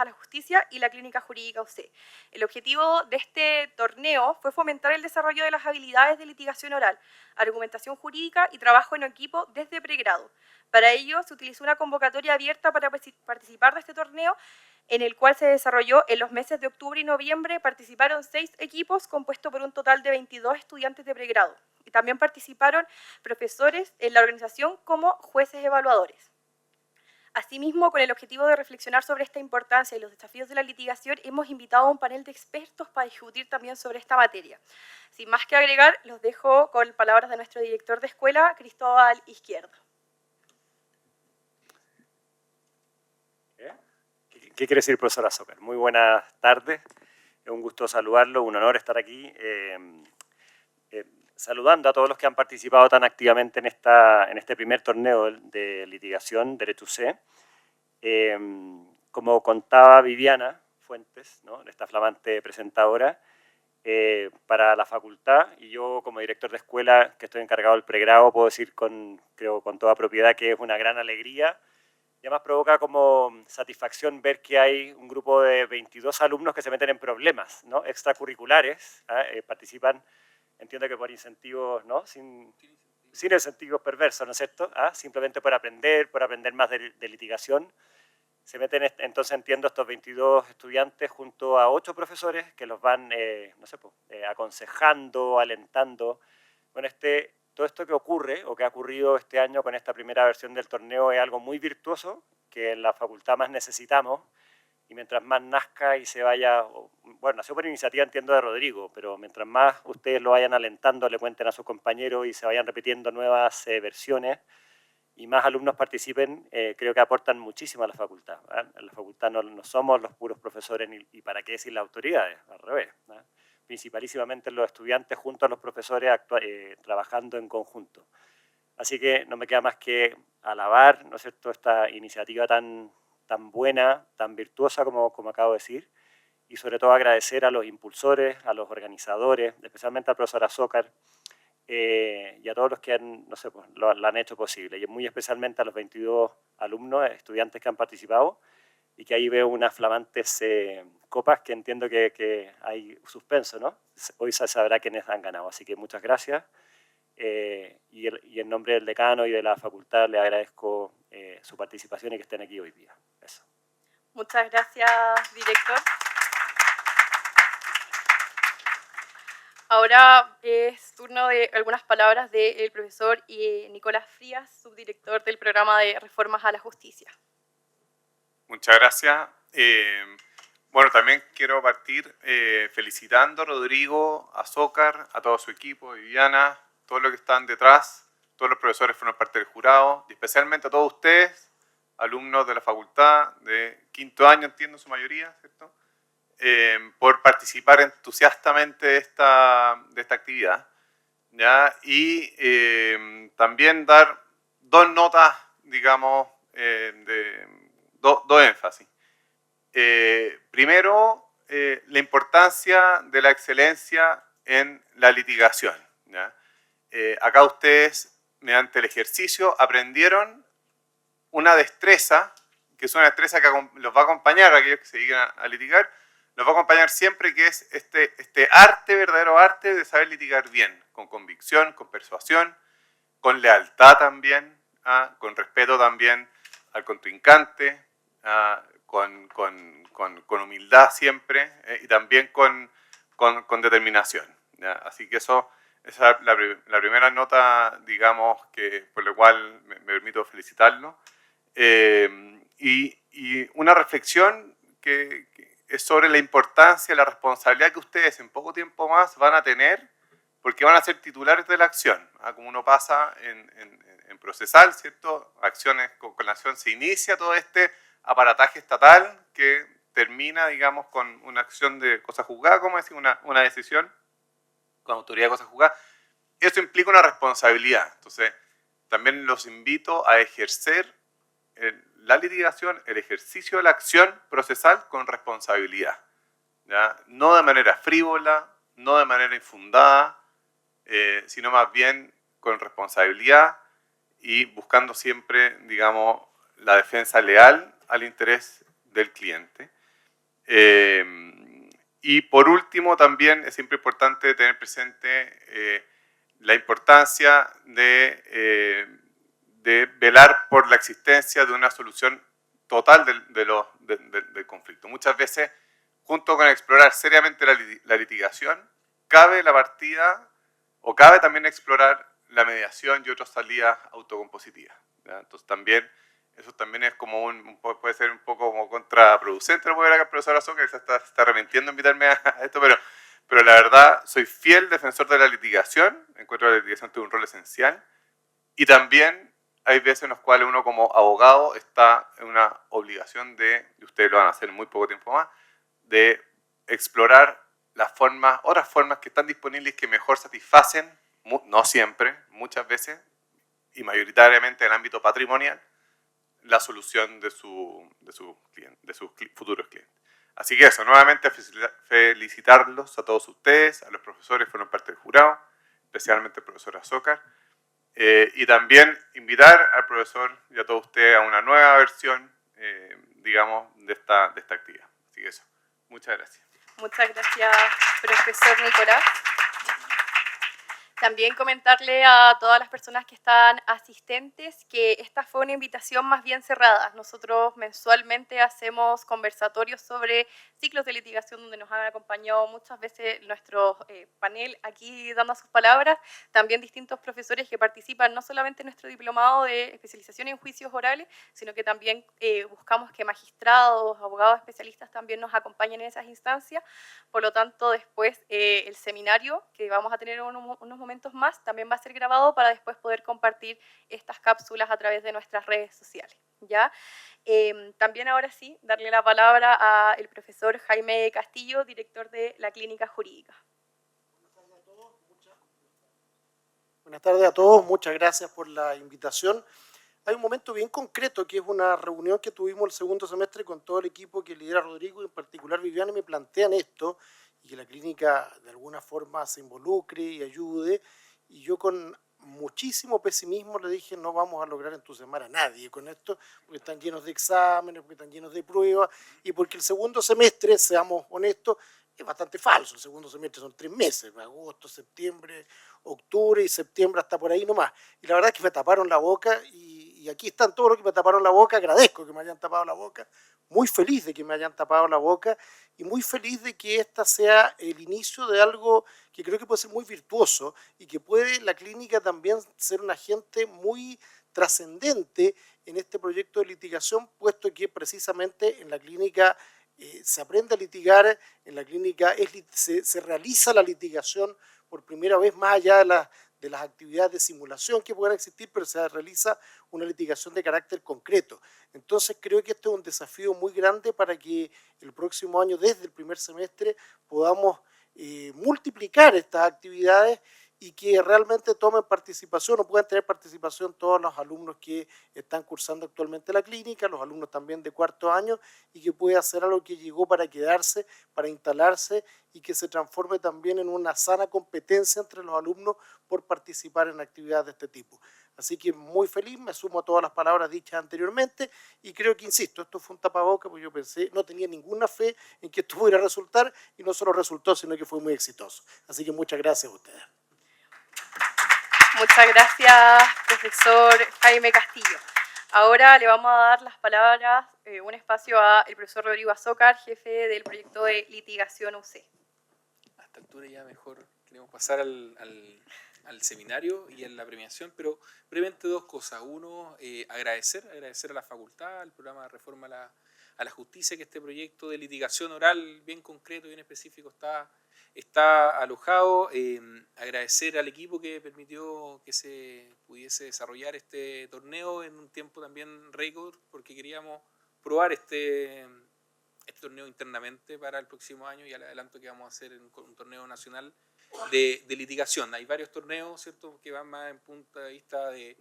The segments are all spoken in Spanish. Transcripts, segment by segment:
a la Justicia y la Clínica Jurídica UC. El objetivo de este torneo fue fomentar el desarrollo de las habilidades de litigación oral, argumentación jurídica y trabajo en equipo desde pregrado. Para ello, se utilizó una convocatoria abierta para participar de este torneo, en el cual se desarrolló en los meses de octubre y noviembre. Participaron 6 equipos compuestos por un total de 22 estudiantes de pregrado. Y también participaron profesores en la organización como jueces evaluadores. Asimismo, con el objetivo de reflexionar sobre esta importancia y los desafíos de la litigación, hemos invitado a un panel de expertos para discutir también sobre esta materia. Sin más que agregar, los dejo con palabras de nuestro director de escuela, Cristóbal Izquierdo. ¿Qué quiere decir, profesora Azócar? Muy buenas tardes, es un gusto saludarlo, un honor estar aquí. Saludando a todos los que han participado tan activamente en este primer torneo de litigación, Derecho UC. Como contaba Viviana Fuentes, ¿no?, esta flamante presentadora, para la facultad, y yo como director de escuela que estoy encargado del pregrado, puedo decir creo con toda propiedad que es una gran alegría. Y además provoca como satisfacción ver que hay un grupo de 22 alumnos que se meten en problemas, ¿no?, extracurriculares, participan, entiendo que por incentivos, ¿no?, sin incentivos perversos, ¿no es cierto?, simplemente por aprender más de litigación. Se meten, entonces entiendo, estos 22 estudiantes junto a 8 profesores que los van, no sé, aconsejando, alentando. Bueno, todo esto que ocurre o que ha ocurrido este año con esta primera versión del torneo es algo muy virtuoso que en la facultad más necesitamos, y mientras más nazca y se vaya, bueno, nació por iniciativa, entiendo, de Rodrigo, pero mientras más ustedes lo vayan alentando, le cuenten a sus compañeros y se vayan repitiendo nuevas versiones y más alumnos participen, creo que aportan muchísimo a la facultad. En la facultad no somos los puros profesores y para qué decir las autoridades, al revés, ¿no?, principalísimamente los estudiantes junto a los profesores trabajando en conjunto. Así que no me queda más que alabar, ¿no es cierto?, esta iniciativa tan buena, tan virtuosa como acabo de decir, y sobre todo agradecer a los impulsores, a los organizadores, especialmente al profesor Azócar, y a todos los que lo han hecho posible, y muy especialmente a los 22 alumnos, estudiantes que han participado, y que ahí veo unas flamantes copas que entiendo que hay suspenso, ¿no? Hoy se sabrá quiénes han ganado, así que muchas gracias. Y en nombre del decano y de la facultad le agradezco su participación y que estén aquí hoy día. Eso. Muchas gracias, director. Ahora es turno de algunas palabras del profesor Nicolás Frías, subdirector del programa de Reformas a la Justicia. Muchas gracias. Bueno, también quiero partir felicitando a Rodrigo, a Azócar, a todo su equipo, Viviana, todos los que están detrás, todos los profesores fueron parte del jurado, y especialmente a todos ustedes, alumnos de la facultad, de quinto año, entiendo su mayoría, ¿cierto?, por participar entusiastamente de esta actividad, ¿ya? Y también dar dos notas, digamos, dos énfasis. Primero, la importancia de la excelencia en la litigación, ¿ya? Acá ustedes, mediante el ejercicio, aprendieron una destreza, que es una destreza que los va a acompañar a aquellos que se dedican a litigar, los va a acompañar siempre, que es este arte, verdadero arte de saber litigar bien, con convicción, con persuasión, con lealtad también, con respeto también al contrincante, con humildad siempre, y también con determinación, ¿ya? Así que esa es la primera nota, digamos, por la cual me permito felicitarlo. Y una reflexión que es sobre la importancia, la responsabilidad que ustedes en poco tiempo más van a tener, porque van a ser titulares de la acción, como uno pasa en procesal, ¿cierto? Acciones, con la acción se inicia todo este aparataje estatal que termina, digamos, con una acción de cosa juzgada, como decir, una decisión con autoridad de cosa juzgada. Eso implica una responsabilidad. Entonces, también los invito a ejercer la litigación, el ejercicio de la acción procesal con responsabilidad, ¿ya? No de manera frívola, no de manera infundada, sino más bien con responsabilidad y buscando siempre, digamos, la defensa leal al interés del cliente. Y por último, también es siempre importante tener presente la importancia de velar por la existencia de una solución total del conflicto. Muchas veces, junto con explorar seriamente la litigación, cabe la partida o cabe también explorar la mediación y otras salidas autocompositivas, ¿ya? Entonces también, eso también es como puede ser un poco como contraproducente, lo puede ver acá el profesor Azoka, que se está arrepintiendo de invitarme a esto, pero la verdad soy fiel defensor de la litigación, encuentro que la litigación tiene un rol esencial, y también hay veces en las cuales uno como abogado está en una obligación y ustedes lo van a hacer en muy poco tiempo más, de explorar otras formas que están disponibles que mejor satisfacen, no siempre, muchas veces, y mayoritariamente en el ámbito patrimonial, la solución de sus futuros clientes. Así que eso, nuevamente felicitarlos a todos ustedes, a los profesores que fueron parte del jurado, especialmente al profesor Azócar, y también invitar al profesor y a todos ustedes a una nueva versión, digamos, de esta actividad. Así que eso, muchas gracias. Muchas gracias, profesor Nicolás. También comentarle a todas las personas que están asistentes que esta fue una invitación más bien cerrada. Nosotros mensualmente hacemos conversatorios sobre ciclos de litigación donde nos han acompañado muchas veces nuestro panel aquí dando sus palabras, también distintos profesores que participan no solamente en nuestro diplomado de especialización en juicios orales, sino que también buscamos que magistrados, abogados especialistas también nos acompañen en esas instancias. Por lo tanto, después el seminario que vamos a tener en unos momentos más también va a ser grabado para después poder compartir estas cápsulas a través de nuestras redes sociales, ¿ya? También ahora sí, darle la palabra al profesor Jaime Castillo, director de la Clínica Jurídica. Buenas tardes a todos, muchas gracias por la invitación. Hay un momento bien concreto que es una reunión que tuvimos el segundo semestre con todo el equipo que lidera Rodrigo y en particular Viviana, y me plantean esto y que la clínica de alguna forma se involucre y ayude, y yo con muchísimo pesimismo le dije no vamos a lograr entusiasmar a nadie con esto porque están llenos de exámenes, porque están llenos de pruebas y porque el segundo semestre, seamos honestos, es bastante falso. El segundo semestre son 3 meses, agosto, septiembre, octubre y septiembre hasta por ahí nomás. Y la verdad es que me taparon la boca y aquí están todos los que me taparon la boca. Agradezco que me hayan tapado la boca, muy feliz de que me hayan tapado la boca y muy feliz de que esta sea el inicio de algo que creo que puede ser muy virtuoso y que puede la clínica también ser un agente muy trascendente en este proyecto de litigación, puesto que precisamente en la clínica se aprende a litigar, en la clínica se realiza la litigación por primera vez más allá de las actividades de simulación que puedan existir, pero se realiza una litigación de carácter concreto. Entonces creo que este es un desafío muy grande para que el próximo año, desde el primer semestre, podamos multiplicar estas actividades y que realmente tomen participación o puedan tener participación todos los alumnos que están cursando actualmente la clínica, los alumnos también de cuarto año, y que pueda ser algo que llegó para quedarse, para instalarse y que se transforme también en una sana competencia entre los alumnos por participar en actividades de este tipo. Así que muy feliz, me sumo a todas las palabras dichas anteriormente y creo que, insisto, esto fue un tapaboca porque yo pensé, no tenía ninguna fe en que esto pudiera resultar y no solo resultó, sino que fue muy exitoso. Así que muchas gracias a ustedes. Muchas gracias, profesor Jaime Castillo. Ahora le vamos a dar las palabras, un espacio al profesor Rodrigo Azócar, jefe del proyecto de litigación UC. A esta altura ya mejor queremos pasar al seminario y a la premiación, pero brevemente 2 cosas. Uno, agradecer a la facultad, al programa de reforma a la justicia, que este proyecto de litigación oral bien concreto, bien específico está alojado. Agradecer al equipo que permitió que se pudiese desarrollar este torneo en un tiempo también récord, porque queríamos probar este torneo internamente para el próximo año y al adelanto que vamos a hacer un torneo nacional de litigación. Hay varios torneos, ¿cierto?, que van más en punto de vista de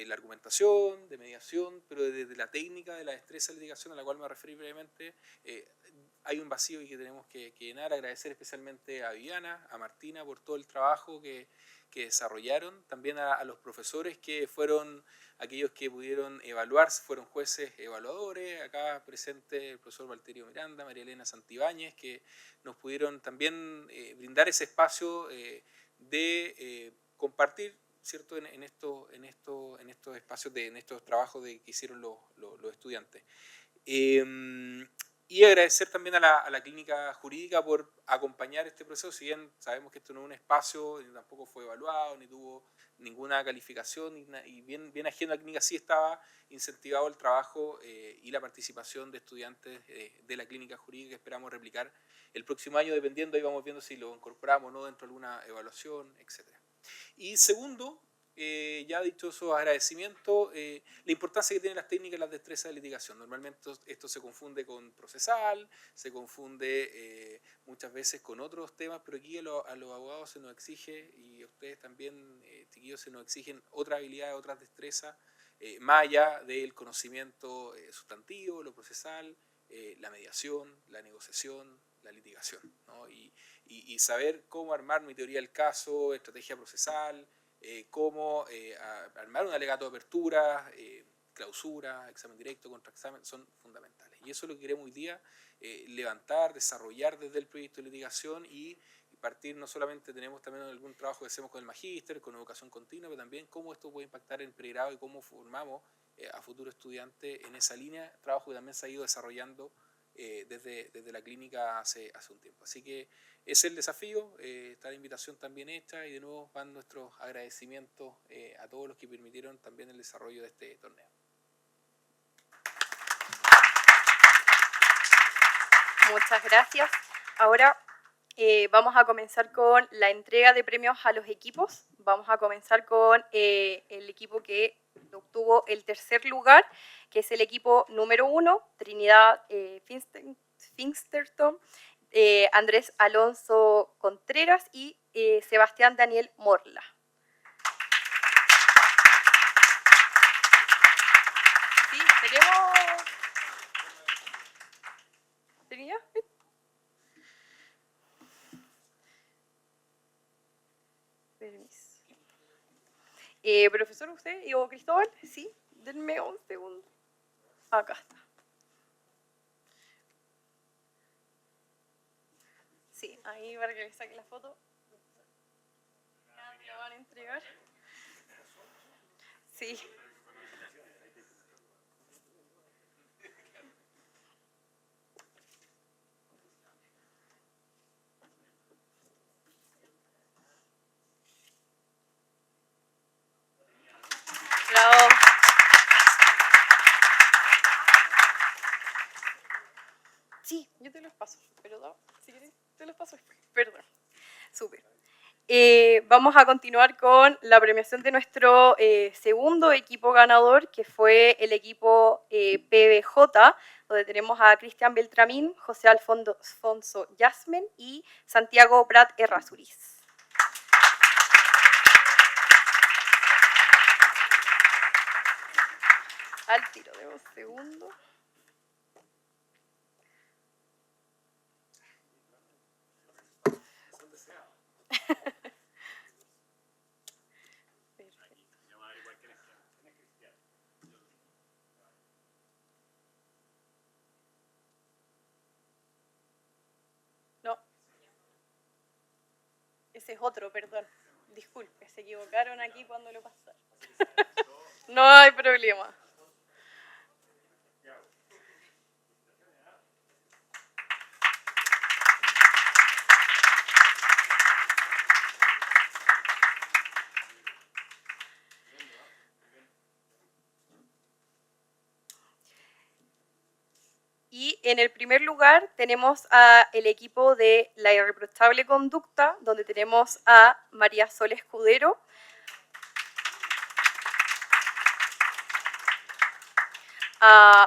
la argumentación, de mediación, pero desde la técnica, de la destreza de litigación a la cual me referí brevemente, hay un vacío y que tenemos que llenar. Agradecer especialmente a Viviana, a Martina por todo el trabajo que desarrollaron, también a los profesores que fueron aquellos que pudieron evaluar, fueron jueces evaluadores, acá presente el profesor Valterio Miranda, María Elena Santibáñez, que nos pudieron también brindar ese espacio de compartir, ¿cierto?, en estos espacios, en estos trabajos que hicieron los estudiantes. Y agradecer también a la clínica jurídica por acompañar este proceso, si bien sabemos que esto no es un espacio, ni tampoco fue evaluado, ni tuvo ninguna calificación, y bien ajeno a la clínica, sí estaba incentivado el trabajo y la participación de estudiantes de la clínica jurídica, que esperamos replicar el próximo año, dependiendo, ahí vamos viendo si lo incorporamos o no dentro de alguna evaluación, etc. Y segundo, ya dicho esos agradecimientos, la importancia que tienen las técnicas y las destrezas de litigación. Normalmente esto se confunde con procesal, se confunde muchas veces con otros temas, pero aquí a los abogados se nos exige, y a ustedes también, chiquillos, se nos exigen otras habilidades, otras destrezas, más allá del conocimiento sustantivo, lo procesal, la mediación, la negociación, la litigación, ¿no? Y saber cómo armar mi teoría del caso, estrategia procesal, cómo armar un alegato de apertura, clausura, examen directo, contraexamen, son fundamentales. Y eso es lo que queremos hoy día levantar, desarrollar desde el proyecto de litigación y partir. No solamente tenemos también algún trabajo que hacemos con el magíster, con educación continua, pero también cómo esto puede impactar en pregrado y cómo formamos a futuros estudiantes en esa línea, trabajo que también se ha ido desarrollando desde la clínica hace un tiempo. Así que ese es el desafío, está la invitación también hecha, y de nuevo van nuestros agradecimientos a todos los que permitieron también el desarrollo de este torneo. Muchas gracias. Ahora vamos a comenzar con la entrega de premios a los equipos. Vamos a comenzar con el equipo que obtuvo el tercer lugar, que es el equipo número 1, Trinidad Finsterton, Andrés Alonso Contreras y Sebastián Daniel Morla. Sí, tenemos... ¿Trinidad? Permiso. Profesor, ¿usted o Cristóbal? Sí, denme un segundo. Acá está. Sí, ahí para que le saque la foto. Ya me la van a entregar. Sí. Bravo. Sí, yo te los paso, pero no, si quieres te los paso después. Perdón. Súper. Vamos a continuar con la premiación de nuestro segundo equipo ganador, que fue el equipo PBJ, donde tenemos a Cristian Beltramín, José Alfonso Yasmen y Santiago Prat Errázuriz. Al tiro, de un segundo. No. Ese es otro, perdón. Disculpe, se equivocaron aquí cuando lo pasaron. No hay problema. Y en el primer lugar tenemos al equipo de La Irreprochable Conducta, donde tenemos a María Sol Escudero, a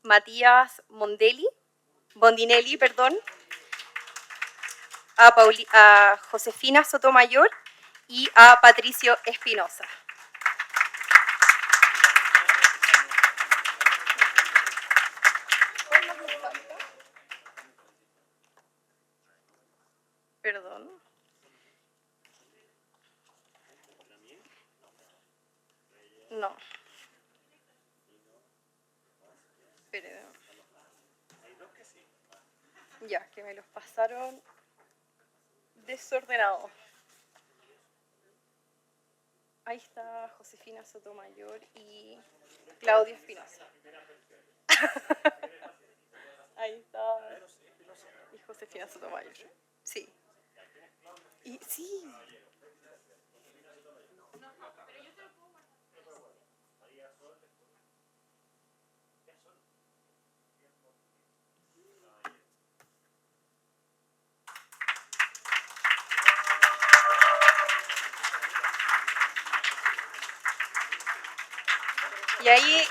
Matías Bondinelli, a Josefina Sotomayor y a Patricio Espinosa. Perdón. No. Espere. Ya, que me los pasaron desordenados. Ahí está Josefina Sotomayor y Claudia Espinosa. Ahí está. Y Josefina Sotomayor. Sí. Y sí. Y ahí.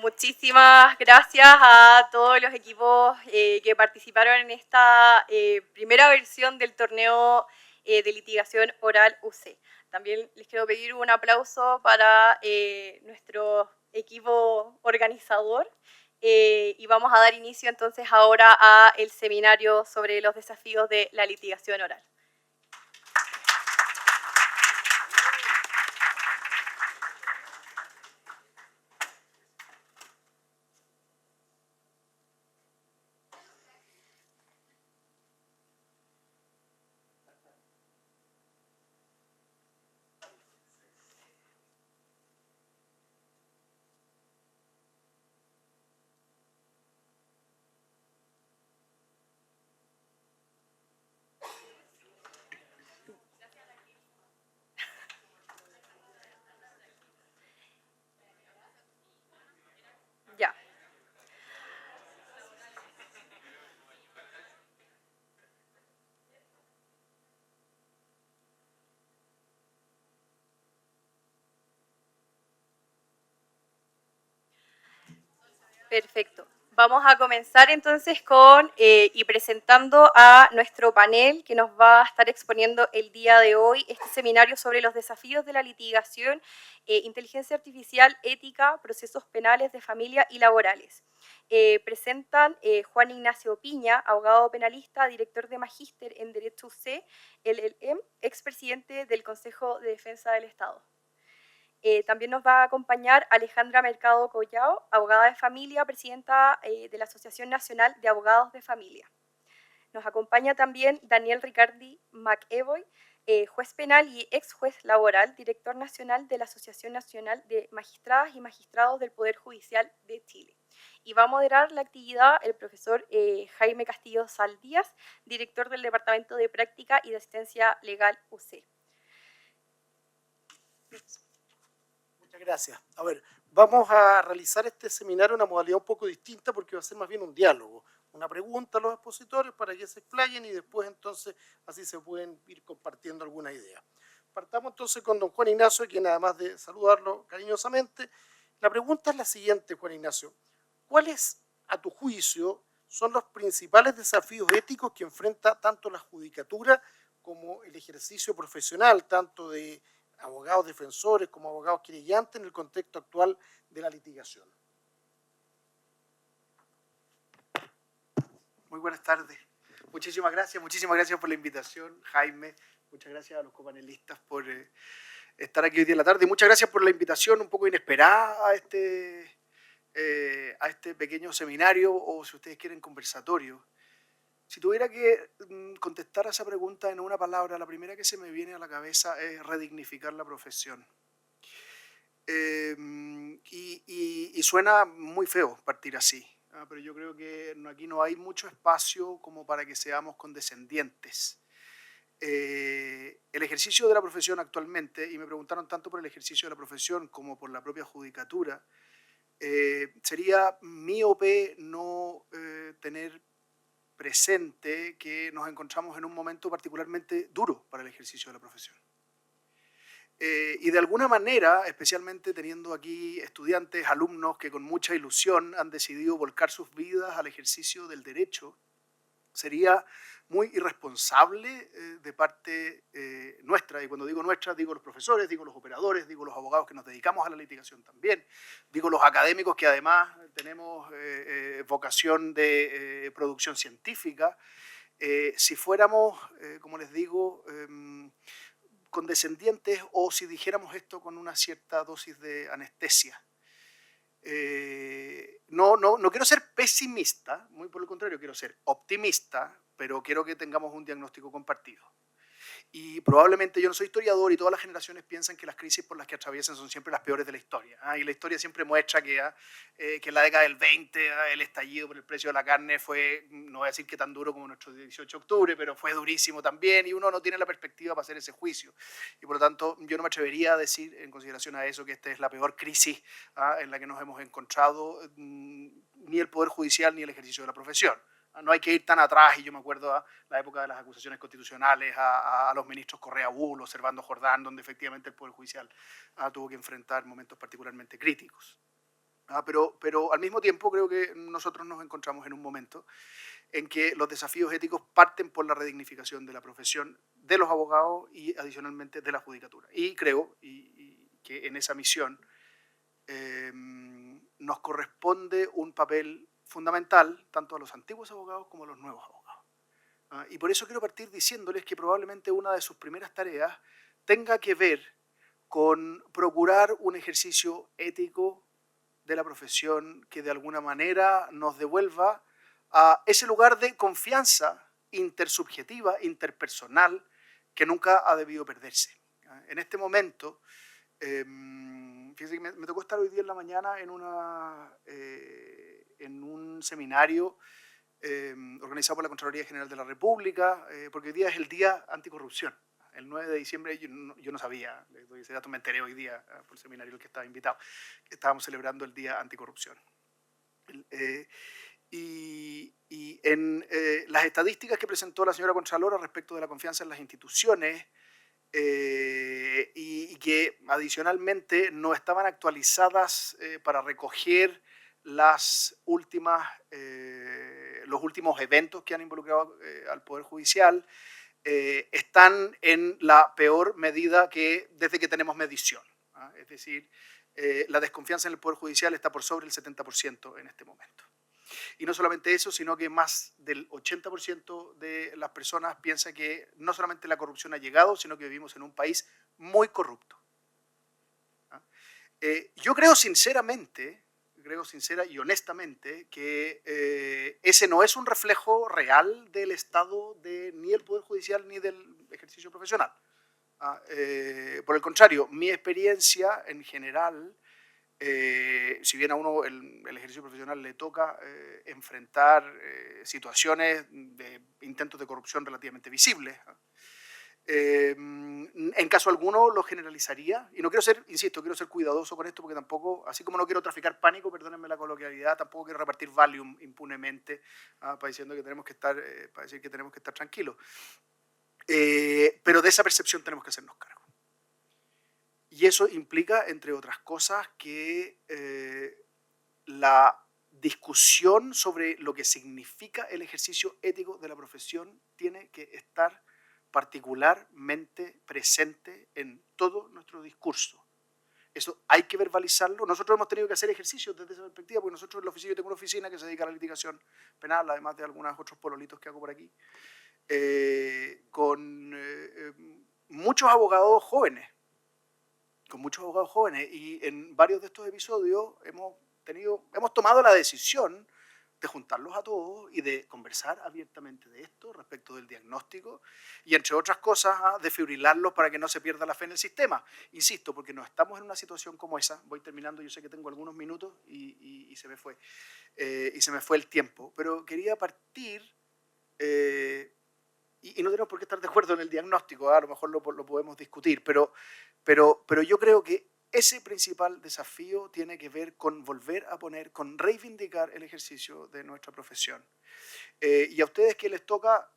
Muchísimas gracias a todos los equipos que participaron en esta primera versión del torneo de litigación oral UC. También les quiero pedir un aplauso para nuestro equipo organizador y vamos a dar inicio entonces ahora a el seminario sobre los desafíos de la litigación oral. Ya. Perfecto. Vamos a comenzar entonces con y presentando a nuestro panel que nos va a estar exponiendo el día de hoy este seminario sobre los desafíos de la litigación, inteligencia artificial, ética, procesos penales de familia y laborales. Presentan Juan Ignacio Piña, abogado penalista, director de Magíster en Derecho UC, LLM, expresidente del Consejo de Defensa del Estado. También nos va a acompañar Alejandra Mercado Collao, abogada de familia, presidenta de la Asociación Nacional de Abogados de Familia. Nos acompaña también Daniel Ricardi McEvoy, juez penal y ex juez laboral, director nacional de la Asociación Nacional de Magistradas y Magistrados del Poder Judicial de Chile. Y va a moderar la actividad el profesor Jaime Castillo Saldías, director del Departamento de Práctica y de Asistencia Legal UC. Muchas gracias. A ver, vamos a realizar este seminario en una modalidad un poco distinta porque va a ser más bien un diálogo. Una pregunta a los expositores para que se explayen y después entonces así se pueden ir compartiendo alguna idea. Partamos entonces con don Juan Ignacio, quien además de saludarlo cariñosamente, la pregunta es la siguiente, Juan Ignacio. ¿Cuáles, a tu juicio, son los principales desafíos éticos que enfrenta tanto la judicatura como el ejercicio profesional, tanto de abogados defensores como abogados querellantes en el contexto actual de la litigación? Muy buenas tardes. Muchísimas gracias por la invitación, Jaime. Muchas gracias a los copanelistas por estar aquí hoy día en la tarde. Y muchas gracias por la invitación un poco inesperada a este pequeño seminario o, si ustedes quieren, conversatorio. Si tuviera que contestar a esa pregunta en una palabra, la primera que se me viene a la cabeza es redignificar la profesión. Y suena muy feo partir así, pero yo creo que aquí no hay mucho espacio como para que seamos condescendientes. El ejercicio de la profesión actualmente, y me preguntaron tanto por el ejercicio de la profesión como por la propia judicatura, sería míope no tener presente que nos encontramos en un momento particularmente duro para el ejercicio de la profesión. Y de alguna manera, especialmente teniendo aquí estudiantes, alumnos que con mucha ilusión han decidido volcar sus vidas al ejercicio del derecho, sería muy irresponsable de parte nuestra, y cuando digo nuestra, digo los profesores, digo los operadores, digo los abogados que nos dedicamos a la litigación también, digo los académicos que además tenemos vocación de producción científica, si fuéramos, como les digo, condescendientes o si dijéramos esto con una cierta dosis de anestesia. No quiero ser pesimista, muy por el contrario, quiero ser optimista, pero quiero que tengamos un diagnóstico compartido. Y probablemente yo no soy historiador y todas las generaciones piensan que las crisis por las que atraviesan son siempre las peores de la historia. Y la historia siempre muestra que en la década del 20 el estallido por el precio de la carne fue, no voy a decir que tan duro como nuestro 18 de octubre, pero fue durísimo también y uno no tiene la perspectiva para hacer ese juicio. Y por lo tanto yo no me atrevería a decir en consideración a eso que esta es la peor crisis en la que nos hemos encontrado ni el Poder Judicial ni el ejercicio de la profesión. No hay que ir tan atrás, y yo me acuerdo a la época de las acusaciones constitucionales a los ministros Correa Bull o Servando Jordán, donde efectivamente el Poder Judicial tuvo que enfrentar momentos particularmente críticos. Pero al mismo tiempo creo que nosotros nos encontramos en un momento en que los desafíos éticos parten por la redignificación de la profesión de los abogados y adicionalmente de la judicatura. Y creo que en esa misión nos corresponde un papel fundamental tanto a los antiguos abogados como a los nuevos abogados. Y por eso quiero partir diciéndoles que probablemente una de sus primeras tareas tenga que ver con procurar un ejercicio ético de la profesión que de alguna manera nos devuelva a ese lugar de confianza intersubjetiva, interpersonal, que nunca ha debido perderse. En este momento, fíjense que me tocó estar hoy día en la mañana en un seminario organizado por la Contraloría General de la República, porque hoy día es el Día Anticorrupción. El 9 de diciembre yo no sabía, ese dato me enteré hoy día por el seminario al que estaba invitado, que estábamos celebrando el Día Anticorrupción. Y en las estadísticas que presentó la señora Contralora respecto de la confianza en las instituciones, y que adicionalmente no estaban actualizadas para recoger los últimos eventos que han involucrado al Poder Judicial, están en la peor medida que desde que tenemos medición. Es decir, la desconfianza en el Poder Judicial está por sobre el 70% en este momento. Y no solamente eso, sino que más del 80% de las personas piensa que no solamente la corrupción ha llegado, sino que vivimos en un país muy corrupto. Yo creo sincera y honestamente que ese no es un reflejo real del estado de ni el Poder Judicial ni del ejercicio profesional. Por el contrario, mi experiencia en general, si bien a uno el ejercicio profesional le toca enfrentar situaciones de intentos de corrupción relativamente visibles, en caso alguno lo generalizaría, y no quiero ser, insisto, quiero ser cuidadoso con esto porque tampoco, así como no quiero traficar pánico, perdónenme la coloquialidad, tampoco quiero repartir Valium impunemente para decir que tenemos que estar tranquilos. Pero de esa percepción tenemos que hacernos cargo. Y eso implica, entre otras cosas, que la discusión sobre lo que significa el ejercicio ético de la profesión tiene que estar particularmente presente en todo nuestro discurso. Eso hay que verbalizarlo. Nosotros hemos tenido que hacer ejercicios desde esa perspectiva, porque nosotros en la oficina, yo tengo una oficina que se dedica a la litigación penal, además de algunos otros pololitos que hago por aquí, con muchos abogados jóvenes. Y en varios de estos episodios hemos tomado la decisión de juntarlos a todos y de conversar abiertamente de esto respecto del diagnóstico y, entre otras cosas, defibrilarlos para que no se pierda la fe en el sistema. Insisto, porque no estamos en una situación como esa. Voy terminando, yo sé que tengo algunos minutos y se me fue el tiempo, pero quería partir, y no tenemos por qué estar de acuerdo en el diagnóstico, a lo mejor lo podemos discutir, pero yo creo que ese principal desafío tiene que ver con volver a poner, con reivindicar el ejercicio de nuestra profesión. Y a ustedes que les toca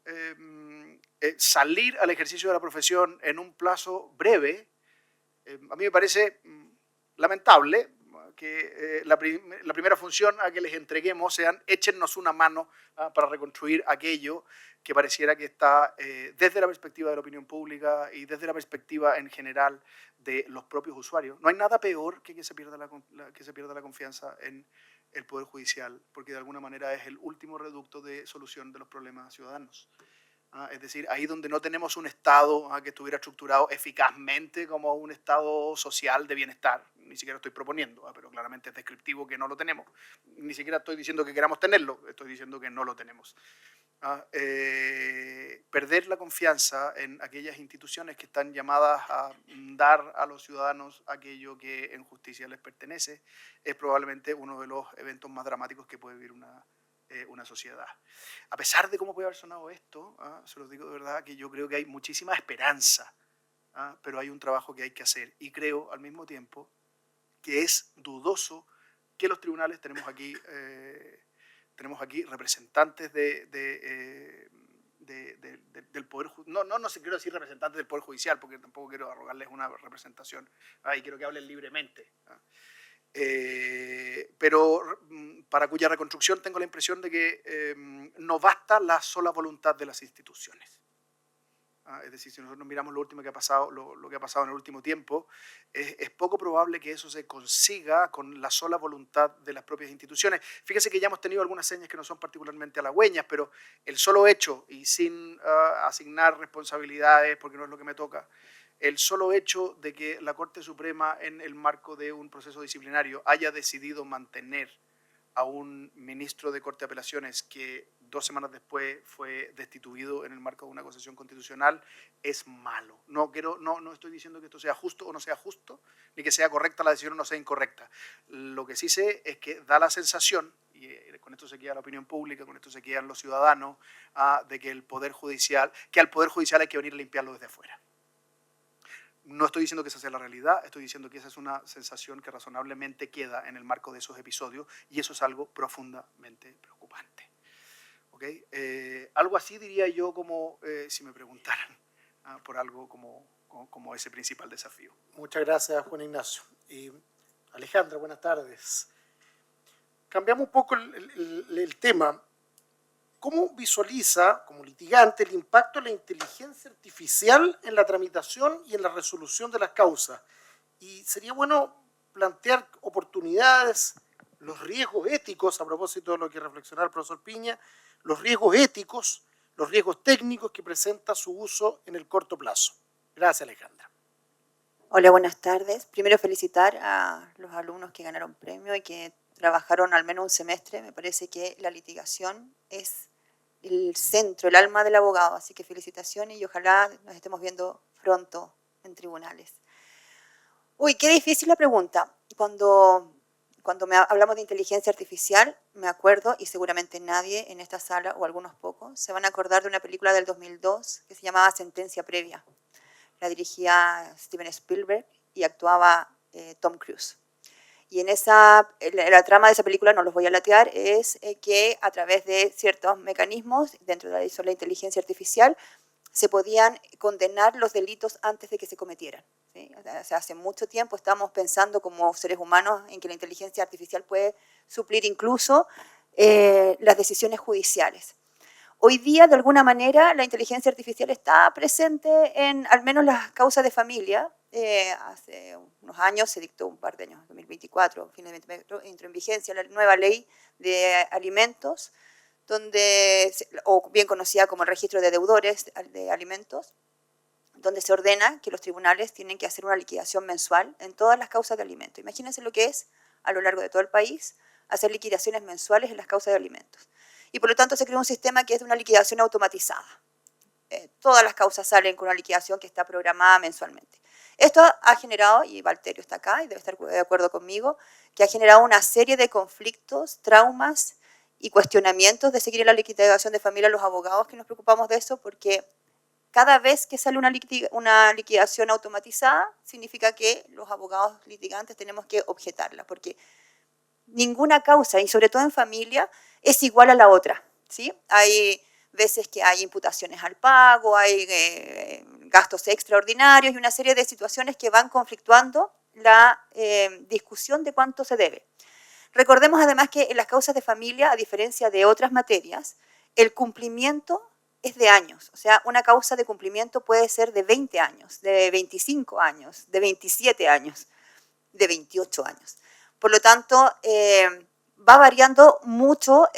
salir al ejercicio de la profesión en un plazo breve, A mí me parece lamentable que la primera función a que les entreguemos sean échennos una mano para reconstruir aquello que pareciera que está desde la perspectiva de la opinión pública y desde la perspectiva en general de los propios usuarios. No hay nada peor que se pierda la confianza en el Poder Judicial, porque de alguna manera es el último reducto de solución de los problemas ciudadanos. Es decir, ahí donde no tenemos un Estado que estuviera estructurado eficazmente como un Estado social de bienestar, ni siquiera estoy proponiendo, pero claramente es descriptivo que no lo tenemos, ni siquiera estoy diciendo que queramos tenerlo, estoy diciendo que no lo tenemos. Perder la confianza en aquellas instituciones que están llamadas a dar a los ciudadanos aquello que en justicia les pertenece es probablemente uno de los eventos más dramáticos que puede vivir una sociedad. A pesar de cómo puede haber sonado esto, se los digo de verdad que yo creo que hay muchísima esperanza, pero hay un trabajo que hay que hacer y creo al mismo tiempo que es dudoso que los tribunales tenemos aquí representantes del Poder Judicial, no quiero decir representantes del Poder Judicial porque tampoco quiero arrogarles una representación y quiero que hablen libremente. Pero para cuya reconstrucción tengo la impresión de que no basta la sola voluntad de las instituciones. Es decir, si nosotros miramos lo último que ha pasado, lo que ha pasado en el último tiempo, es poco probable que eso se consiga con la sola voluntad de las propias instituciones. Fíjense que ya hemos tenido algunas señas que no son particularmente halagüeñas, pero el solo hecho, y sin asignar responsabilidades, porque no es lo que me toca, el solo hecho de que la Corte Suprema, en el marco de un proceso disciplinario, haya decidido mantener a un ministro de Corte de Apelaciones que 2 semanas después fue destituido en el marco de una acusación constitucional, es malo. No estoy diciendo que esto sea justo o no sea justo, ni que sea correcta la decisión o no sea incorrecta. Lo que sí sé es que da la sensación, y con esto se queda la opinión pública, con esto se quedan los ciudadanos, de que al Poder Judicial hay que venir a limpiarlo desde afuera. No estoy diciendo que esa sea la realidad, estoy diciendo que esa es una sensación que razonablemente queda en el marco de esos episodios y eso es algo profundamente preocupante. ¿Okay? Algo así diría yo como si me preguntaran por algo como ese principal desafío. Muchas gracias, Juan Ignacio. Y Alejandra, buenas tardes. Cambiamos un poco el tema. ¿Cómo visualiza, como litigante, el impacto de la inteligencia artificial en la tramitación y en la resolución de las causas? Y sería bueno plantear oportunidades, los riesgos éticos, a propósito de lo que reflexionaba el profesor Piña, los riesgos éticos, los riesgos técnicos que presenta su uso en el corto plazo. Gracias, Alejandra. Hola, buenas tardes. Primero felicitar a los alumnos que ganaron premio y que trabajaron al menos un semestre. Me parece que la litigación es el centro, el alma del abogado, así que felicitaciones y ojalá nos estemos viendo pronto en tribunales. Uy, qué difícil la pregunta. Cuando hablamos de inteligencia artificial, me acuerdo, y seguramente nadie en esta sala, o algunos pocos, se van a acordar de una película del 2002 que se llamaba Sentencia Previa. La dirigía Steven Spielberg y actuaba Tom Cruise. Y en la trama de esa película, no los voy a latear, es que a través de ciertos mecanismos dentro de la inteligencia artificial se podían condenar los delitos antes de que se cometieran. ¿Sí? O sea, hace mucho tiempo estamos pensando como seres humanos en que la inteligencia artificial puede suplir incluso las decisiones judiciales. Hoy día, de alguna manera, la inteligencia artificial está presente en al menos las causas de familia. Hace unos años, se dictó un par de años, 2024, finalmente entró en vigencia la nueva ley de alimentos, o bien conocida como el registro de deudores de alimentos, donde se ordena que los tribunales tienen que hacer una liquidación mensual en todas las causas de alimentos. Imagínense lo que es, a lo largo de todo el país, hacer liquidaciones mensuales en las causas de alimentos. Y por lo tanto se creó un sistema que es de una liquidación automatizada. Todas las causas salen con una liquidación que está programada mensualmente. Esto ha generado, y Valterio está acá y debe estar de acuerdo conmigo, que ha generado una serie de conflictos, traumas y cuestionamientos de seguir en la liquidación de familia a los abogados que nos preocupamos de eso, porque cada vez que sale una liquidación automatizada, significa que los abogados litigantes tenemos que objetarla, porque ninguna causa, y sobre todo en familia, es igual a la otra, ¿sí? Hay veces que hay imputaciones al pago, hay gastos extraordinarios y una serie de situaciones que van conflictuando la discusión de cuánto se debe. Recordemos además que en las causas de familia, a diferencia de otras materias, el cumplimiento es de años. O sea, una causa de cumplimiento puede ser de 20 años, de 25 años, de 27 años, de 28 años. Por lo tanto, va variando mucho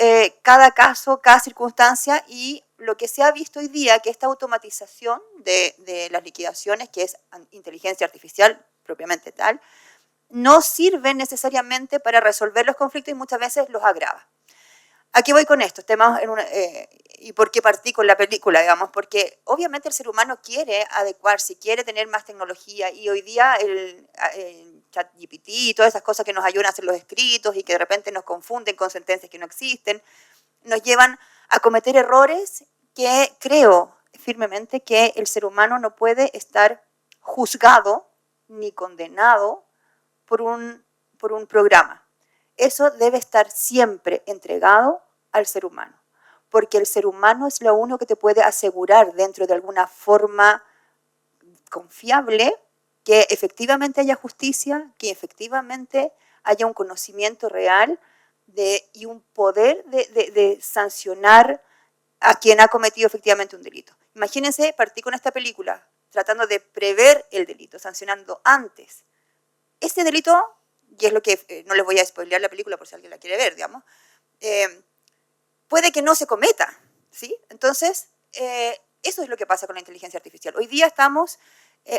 cada caso, cada circunstancia, y lo que se ha visto hoy día, que esta automatización de las liquidaciones, que es inteligencia artificial propiamente tal, no sirve necesariamente para resolver los conflictos y muchas veces los agrava. ¿A qué voy con esto? ¿Y por qué partí con la película? Digamos, porque obviamente el ser humano quiere adecuarse, quiere tener más tecnología, y hoy día el ChatGPT y todas esas cosas que nos ayudan a hacer los escritos y que de repente nos confunden con sentencias que no existen, nos llevan a cometer errores que creo firmemente que el ser humano no puede estar juzgado ni condenado por un programa. Eso debe estar siempre entregado al ser humano, porque el ser humano es lo único que te puede asegurar dentro de alguna forma confiable que efectivamente haya justicia, que efectivamente haya un conocimiento real y un poder de sancionar a quien ha cometido efectivamente un delito. Imagínense, partí con esta película tratando de prever el delito, sancionando antes. Este delito, y es lo que no les voy a spoilear la película por si alguien la quiere ver, digamos, puede que no se cometa, ¿sí? Entonces, eso es lo que pasa con la inteligencia artificial. Hoy día estamos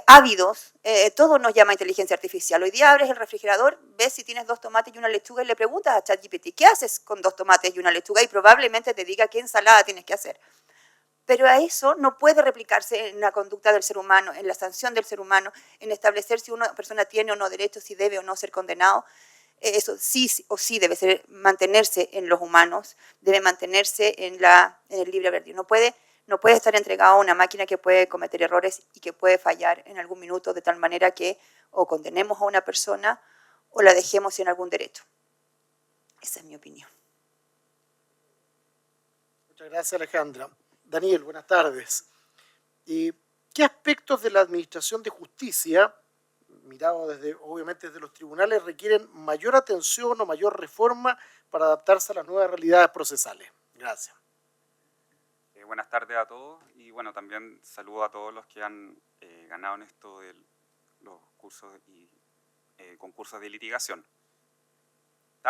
ávidos, todo nos llama inteligencia artificial. Hoy día abres el refrigerador, ves si tienes 2 tomates y una lechuga y le preguntas a ChatGPT, ¿qué haces con 2 tomates y una lechuga? Y probablemente te diga qué ensalada tienes que hacer. Pero a eso no puede replicarse en la conducta del ser humano, en la sanción del ser humano, en establecer si una persona tiene o no derechos, si debe o no ser condenado. Eso sí o sí debe mantenerse en los humanos, debe mantenerse en el libre albedrío. No puede estar entregado a una máquina que puede cometer errores y que puede fallar en algún minuto de tal manera que o condenemos a una persona o la dejemos sin algún derecho. Esa es mi opinión. Muchas gracias, Alejandra. Daniel, buenas tardes. ¿Qué aspectos de la administración de justicia, mirado obviamente desde los tribunales, requieren mayor atención o mayor reforma para adaptarse a las nuevas realidades procesales? Gracias. Buenas tardes a todos, y bueno, también saludo a todos los que han ganado en esto de los cursos y concursos de litigación.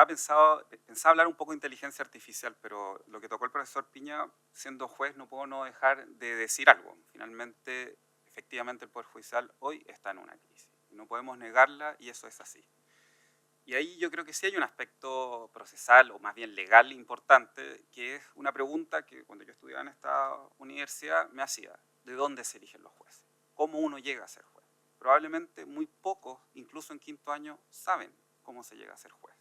Pensaba hablar un poco de inteligencia artificial, pero lo que tocó el profesor Piña, siendo juez, no puedo no dejar de decir algo. Finalmente, efectivamente, el Poder Judicial hoy está en una crisis. No podemos negarla, y eso es así. Y ahí yo creo que sí hay un aspecto procesal, o más bien legal, importante, que es una pregunta que cuando yo estudiaba en esta universidad me hacía: ¿de dónde se eligen los jueces? ¿Cómo uno llega a ser juez? Probablemente muy pocos, incluso en 5º año, saben cómo se llega a ser juez.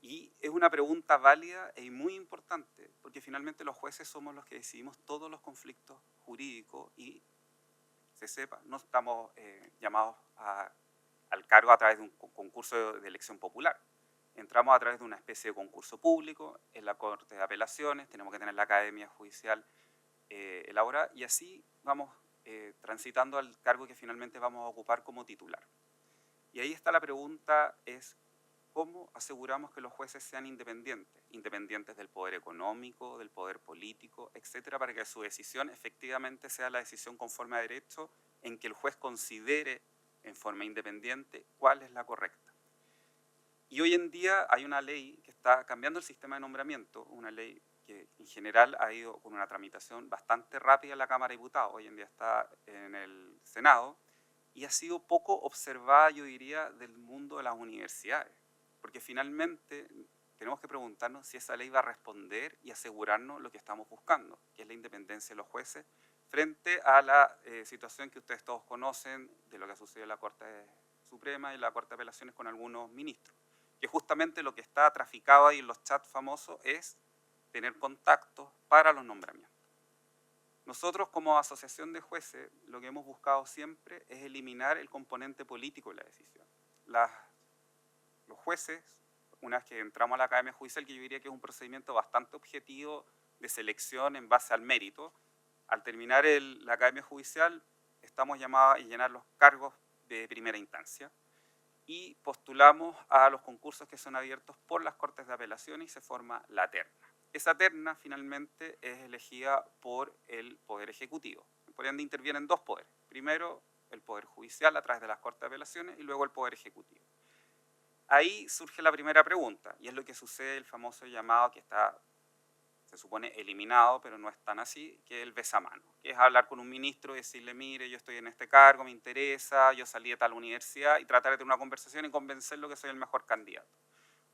Y es una pregunta válida y muy importante, porque finalmente los jueces somos los que decidimos todos los conflictos jurídicos, y se sepa, no estamos llamados al cargo a través de un concurso de elección popular. Entramos a través de una especie de concurso público en la Corte de Apelaciones, tenemos que tener la Academia Judicial elaborada, y así vamos transitando al cargo que finalmente vamos a ocupar como titular. Y ahí está la pregunta, es ¿cómo aseguramos que los jueces sean independientes del poder económico, del poder político, etcétera, para que su decisión efectivamente sea la decisión conforme a derecho, en que el juez considere en forma independiente cuál es la correcta? Y hoy en día hay una ley que está cambiando el sistema de nombramiento, una ley que en general ha ido con una tramitación bastante rápida en la Cámara de Diputados, hoy en día está en el Senado, y ha sido poco observada, yo diría, del mundo de las universidades. Porque finalmente tenemos que preguntarnos si esa ley va a responder y asegurarnos lo que estamos buscando, que es la independencia de los jueces, frente a la situación que ustedes todos conocen de lo que ha sucedido en la Corte Suprema y la Corte de Apelaciones con algunos ministros, que justamente lo que está traficado ahí en los chats famosos es tener contactos para los nombramientos. Nosotros, como asociación de jueces, lo que hemos buscado siempre es eliminar el componente político de la decisión. Los jueces, una vez que entramos a la Academia Judicial, que yo diría que es un procedimiento bastante objetivo de selección en base al mérito, al terminar la Academia Judicial estamos llamados a llenar los cargos de primera instancia y postulamos a los concursos que son abiertos por las Cortes de Apelación y se forma la terna. Esa terna finalmente es elegida por el Poder Ejecutivo. Por ende intervienen dos poderes. Primero, el Poder Judicial a través de las Cortes de Apelaciones y luego el Poder Ejecutivo. Ahí surge la primera pregunta, y es lo que sucede, el famoso llamado que está, se supone, eliminado, pero no es tan así, que es el besamano, que es hablar con un ministro y decirle, mire, yo estoy en este cargo, me interesa, yo salí de tal universidad, y tratar de tener una conversación y convencerlo que soy el mejor candidato.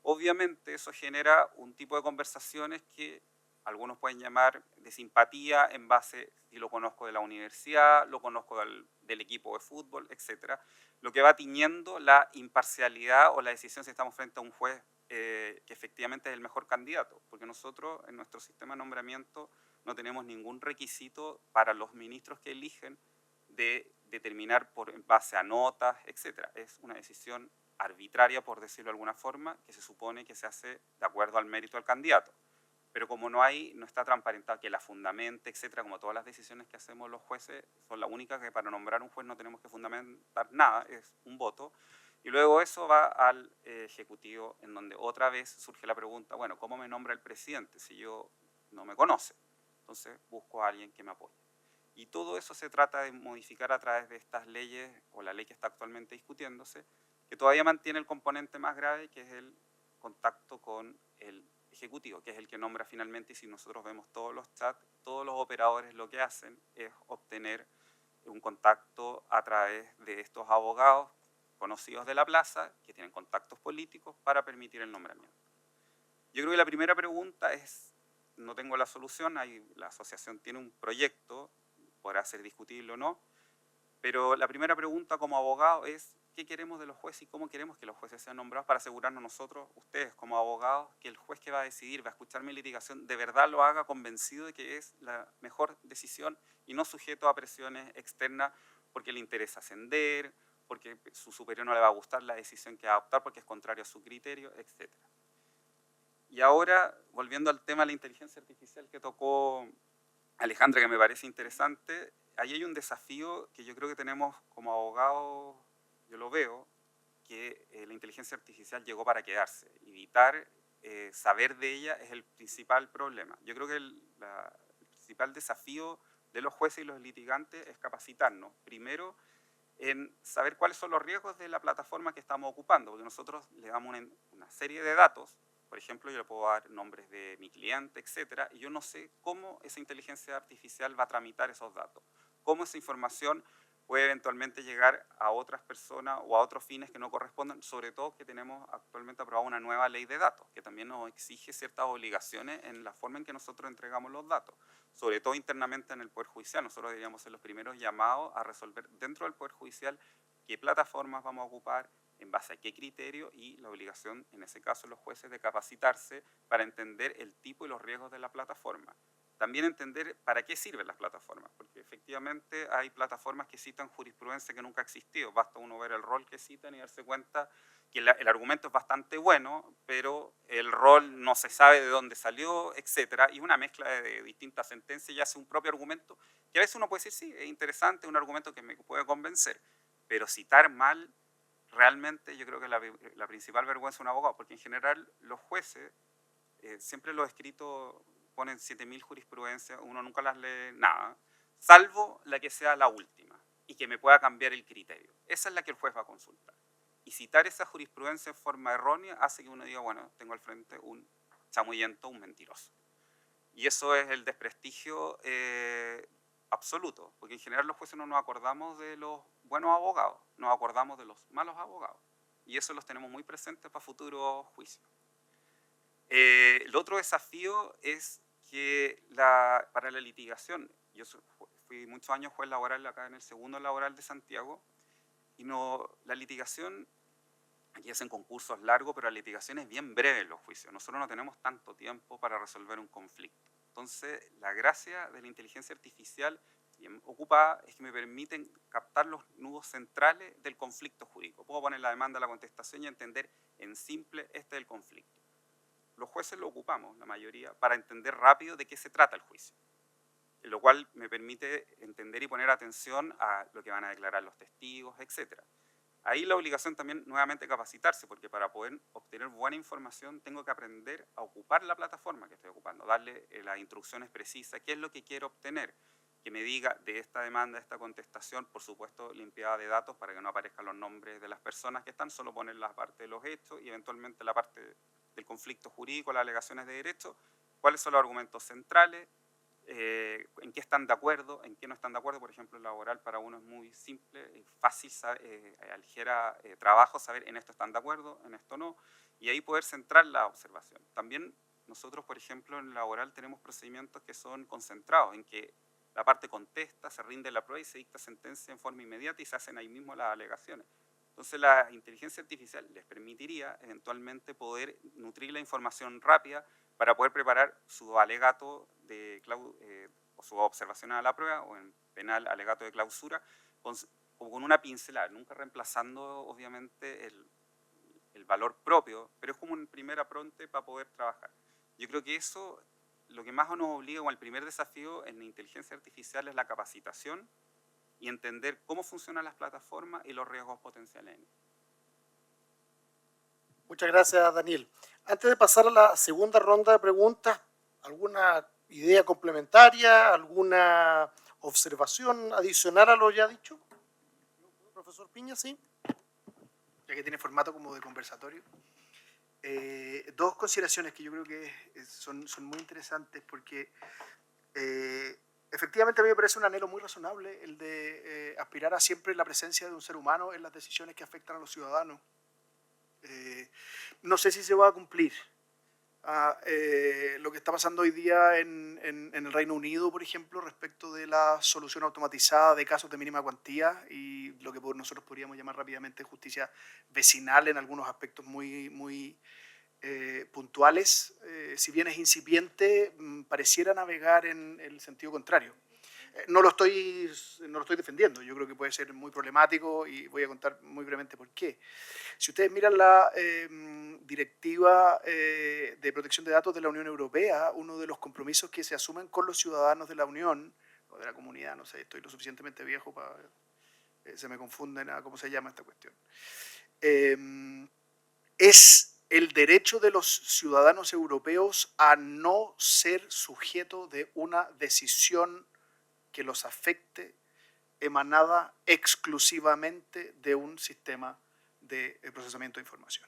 Obviamente eso genera un tipo de conversaciones que algunos pueden llamar de simpatía en base, si lo conozco de la universidad, lo conozco del equipo de fútbol, etc. Lo que va tiñendo la imparcialidad o la decisión si estamos frente a un juez que efectivamente es el mejor candidato, porque nosotros en nuestro sistema de nombramiento no tenemos ningún requisito para los ministros que eligen de determinar en base a notas, etc. Es una decisión arbitraria, por decirlo de alguna forma, que se supone que se hace de acuerdo al mérito del candidato. Pero como no está transparentado que la fundamente, etcétera, como todas las decisiones que hacemos los jueces son las únicas que para nombrar un juez no tenemos que fundamentar nada, es un voto. Y luego eso va al Ejecutivo, en donde otra vez surge la pregunta, bueno, ¿cómo me nombra el presidente si yo no me conoce? Entonces busco a alguien que me apoye. Y todo eso se trata de modificar a través de estas leyes, o la ley que está actualmente discutiéndose, que todavía mantiene el componente más grave, que es el contacto con el Ejecutivo, que es el que nombra finalmente, y si nosotros vemos todos los chats, todos los operadores lo que hacen es obtener un contacto a través de estos abogados conocidos de la plaza, que tienen contactos políticos para permitir el nombramiento. Yo creo que la primera pregunta es, no tengo la solución, la asociación tiene un proyecto, podrá ser discutible o no, pero la primera pregunta como abogado es, ¿qué queremos de los jueces y cómo queremos que los jueces sean nombrados para asegurarnos nosotros, ustedes como abogados, que el juez que va a decidir, va a escuchar mi litigación, de verdad lo haga convencido de que es la mejor decisión y no sujeto a presiones externas porque le interesa ascender, porque su superior no le va a gustar la decisión que va a adoptar porque es contrario a su criterio, etc. Y ahora, volviendo al tema de la inteligencia artificial que tocó Alejandra, que me parece interesante, ahí hay un desafío que yo creo que tenemos como abogados, yo lo veo, que la inteligencia artificial llegó para quedarse. Evitar saber de ella es el principal problema. Yo creo que el principal desafío de los jueces y los litigantes es capacitarnos. Primero, en saber cuáles son los riesgos de la plataforma que estamos ocupando, porque nosotros le damos una serie de datos. Por ejemplo, yo le puedo dar nombres de mi cliente, etcétera, y yo no sé cómo esa inteligencia artificial va a tramitar esos datos, cómo esa información puede eventualmente llegar a otras personas o a otros fines que no correspondan, sobre todo que tenemos actualmente aprobada una nueva ley de datos, que también nos exige ciertas obligaciones en la forma en que nosotros entregamos los datos, sobre todo internamente en el Poder Judicial. Nosotros deberíamos ser los primeros llamados a resolver dentro del Poder Judicial qué plataformas vamos a ocupar, en base a qué criterio, y la obligación, en ese caso, los jueces de capacitarse para entender el tipo y los riesgos de la plataforma. También entender para qué sirven las plataformas, porque efectivamente hay plataformas que citan jurisprudencia que nunca ha existido. Basta uno ver el rol que citan y darse cuenta que el argumento es bastante bueno, pero el rol no se sabe de dónde salió, etc. Y una mezcla de distintas sentencias y hace un propio argumento, que a veces uno puede decir, sí, es interesante, es un argumento que me puede convencer, pero citar mal, realmente yo creo que la principal vergüenza de un abogado, porque en general los jueces, siempre los escritos ponen 7.000 jurisprudencias, uno nunca las lee nada, salvo la que sea la última y que me pueda cambiar el criterio. Esa es la que el juez va a consultar. Y citar esa jurisprudencia en forma errónea hace que uno diga, bueno, tengo al frente un chamullento, un mentiroso. Y eso es el desprestigio absoluto, porque en general los jueces no nos acordamos de los buenos abogados, nos acordamos de los malos abogados. Y eso los tenemos muy presentes para futuros juicios. El otro desafío es que para la litigación, yo fui muchos años juez laboral acá en el segundo laboral de Santiago, y la litigación, aquí hacen concursos largos, pero la litigación es bien breve en los juicios. Nosotros no tenemos tanto tiempo para resolver un conflicto. Entonces, la gracia de la inteligencia artificial bien ocupada es que me permiten captar los nudos centrales del conflicto jurídico. Puedo poner la demanda, la contestación y entender en simple este es el conflicto. Los jueces lo ocupamos, la mayoría, para entender rápido de qué se trata el juicio. lo cual me permite entender y poner atención a lo que van a declarar los testigos, etc. Ahí la obligación también, nuevamente, capacitarse, porque para poder obtener buena información tengo que aprender a ocupar la plataforma que estoy ocupando, darle las instrucciones precisas, qué es lo que quiero obtener, que me diga de esta demanda, de esta contestación, por supuesto limpiada de datos para que no aparezcan los nombres de las personas que están, solo poner la parte de los hechos y eventualmente la parte del conflicto jurídico, las alegaciones de derecho, cuáles son los argumentos centrales, en qué están de acuerdo, en qué no están de acuerdo. Por ejemplo, el laboral para uno es muy simple, fácil, aligera trabajo saber en esto están de acuerdo, en esto no, y ahí poder centrar la observación. También nosotros, por ejemplo, en el laboral tenemos procedimientos que son concentrados, en que la parte contesta, se rinde la prueba y se dicta sentencia en forma inmediata y se hacen ahí mismo las alegaciones. Entonces la inteligencia artificial les permitiría eventualmente poder nutrir la información rápida para poder preparar su alegato o su observación a la prueba, o en penal alegato de clausura, con una pincelada, nunca reemplazando obviamente el valor propio, pero es como un primer apronte para poder trabajar. Yo creo que eso, lo que más nos obliga, o el primer desafío en la inteligencia artificial, es la capacitación y entender cómo funcionan las plataformas y los riesgos potenciales. Muchas gracias, Daniel. Antes de pasar a la segunda ronda de preguntas, ¿alguna idea complementaria, alguna observación adicional a lo ya dicho? Profesor Piña, sí. Ya que tiene formato como de conversatorio. Dos consideraciones que yo creo que son muy interesantes, porque efectivamente a mí me parece un anhelo muy razonable el de aspirar a siempre la presencia de un ser humano en las decisiones que afectan a los ciudadanos. No sé si se va a cumplir. Lo que está pasando hoy día en el Reino Unido, por ejemplo, respecto de la solución automatizada de casos de mínima cuantía y lo que nosotros podríamos llamar rápidamente justicia vecinal en algunos aspectos muy puntuales, si bien es incipiente, pareciera navegar en el sentido contrario. No lo estoy defendiendo, yo creo que puede ser muy problemático y voy a contar muy brevemente por qué. Si ustedes miran la directiva de protección de datos de la Unión Europea, uno de los compromisos que se asumen con los ciudadanos de la Unión, o de la comunidad, no sé, estoy lo suficientemente viejo para... se me confunden a cómo se llama esta cuestión. Es el derecho de los ciudadanos europeos a no ser sujeto de una decisión que los afecte emanada exclusivamente de un sistema de procesamiento de información.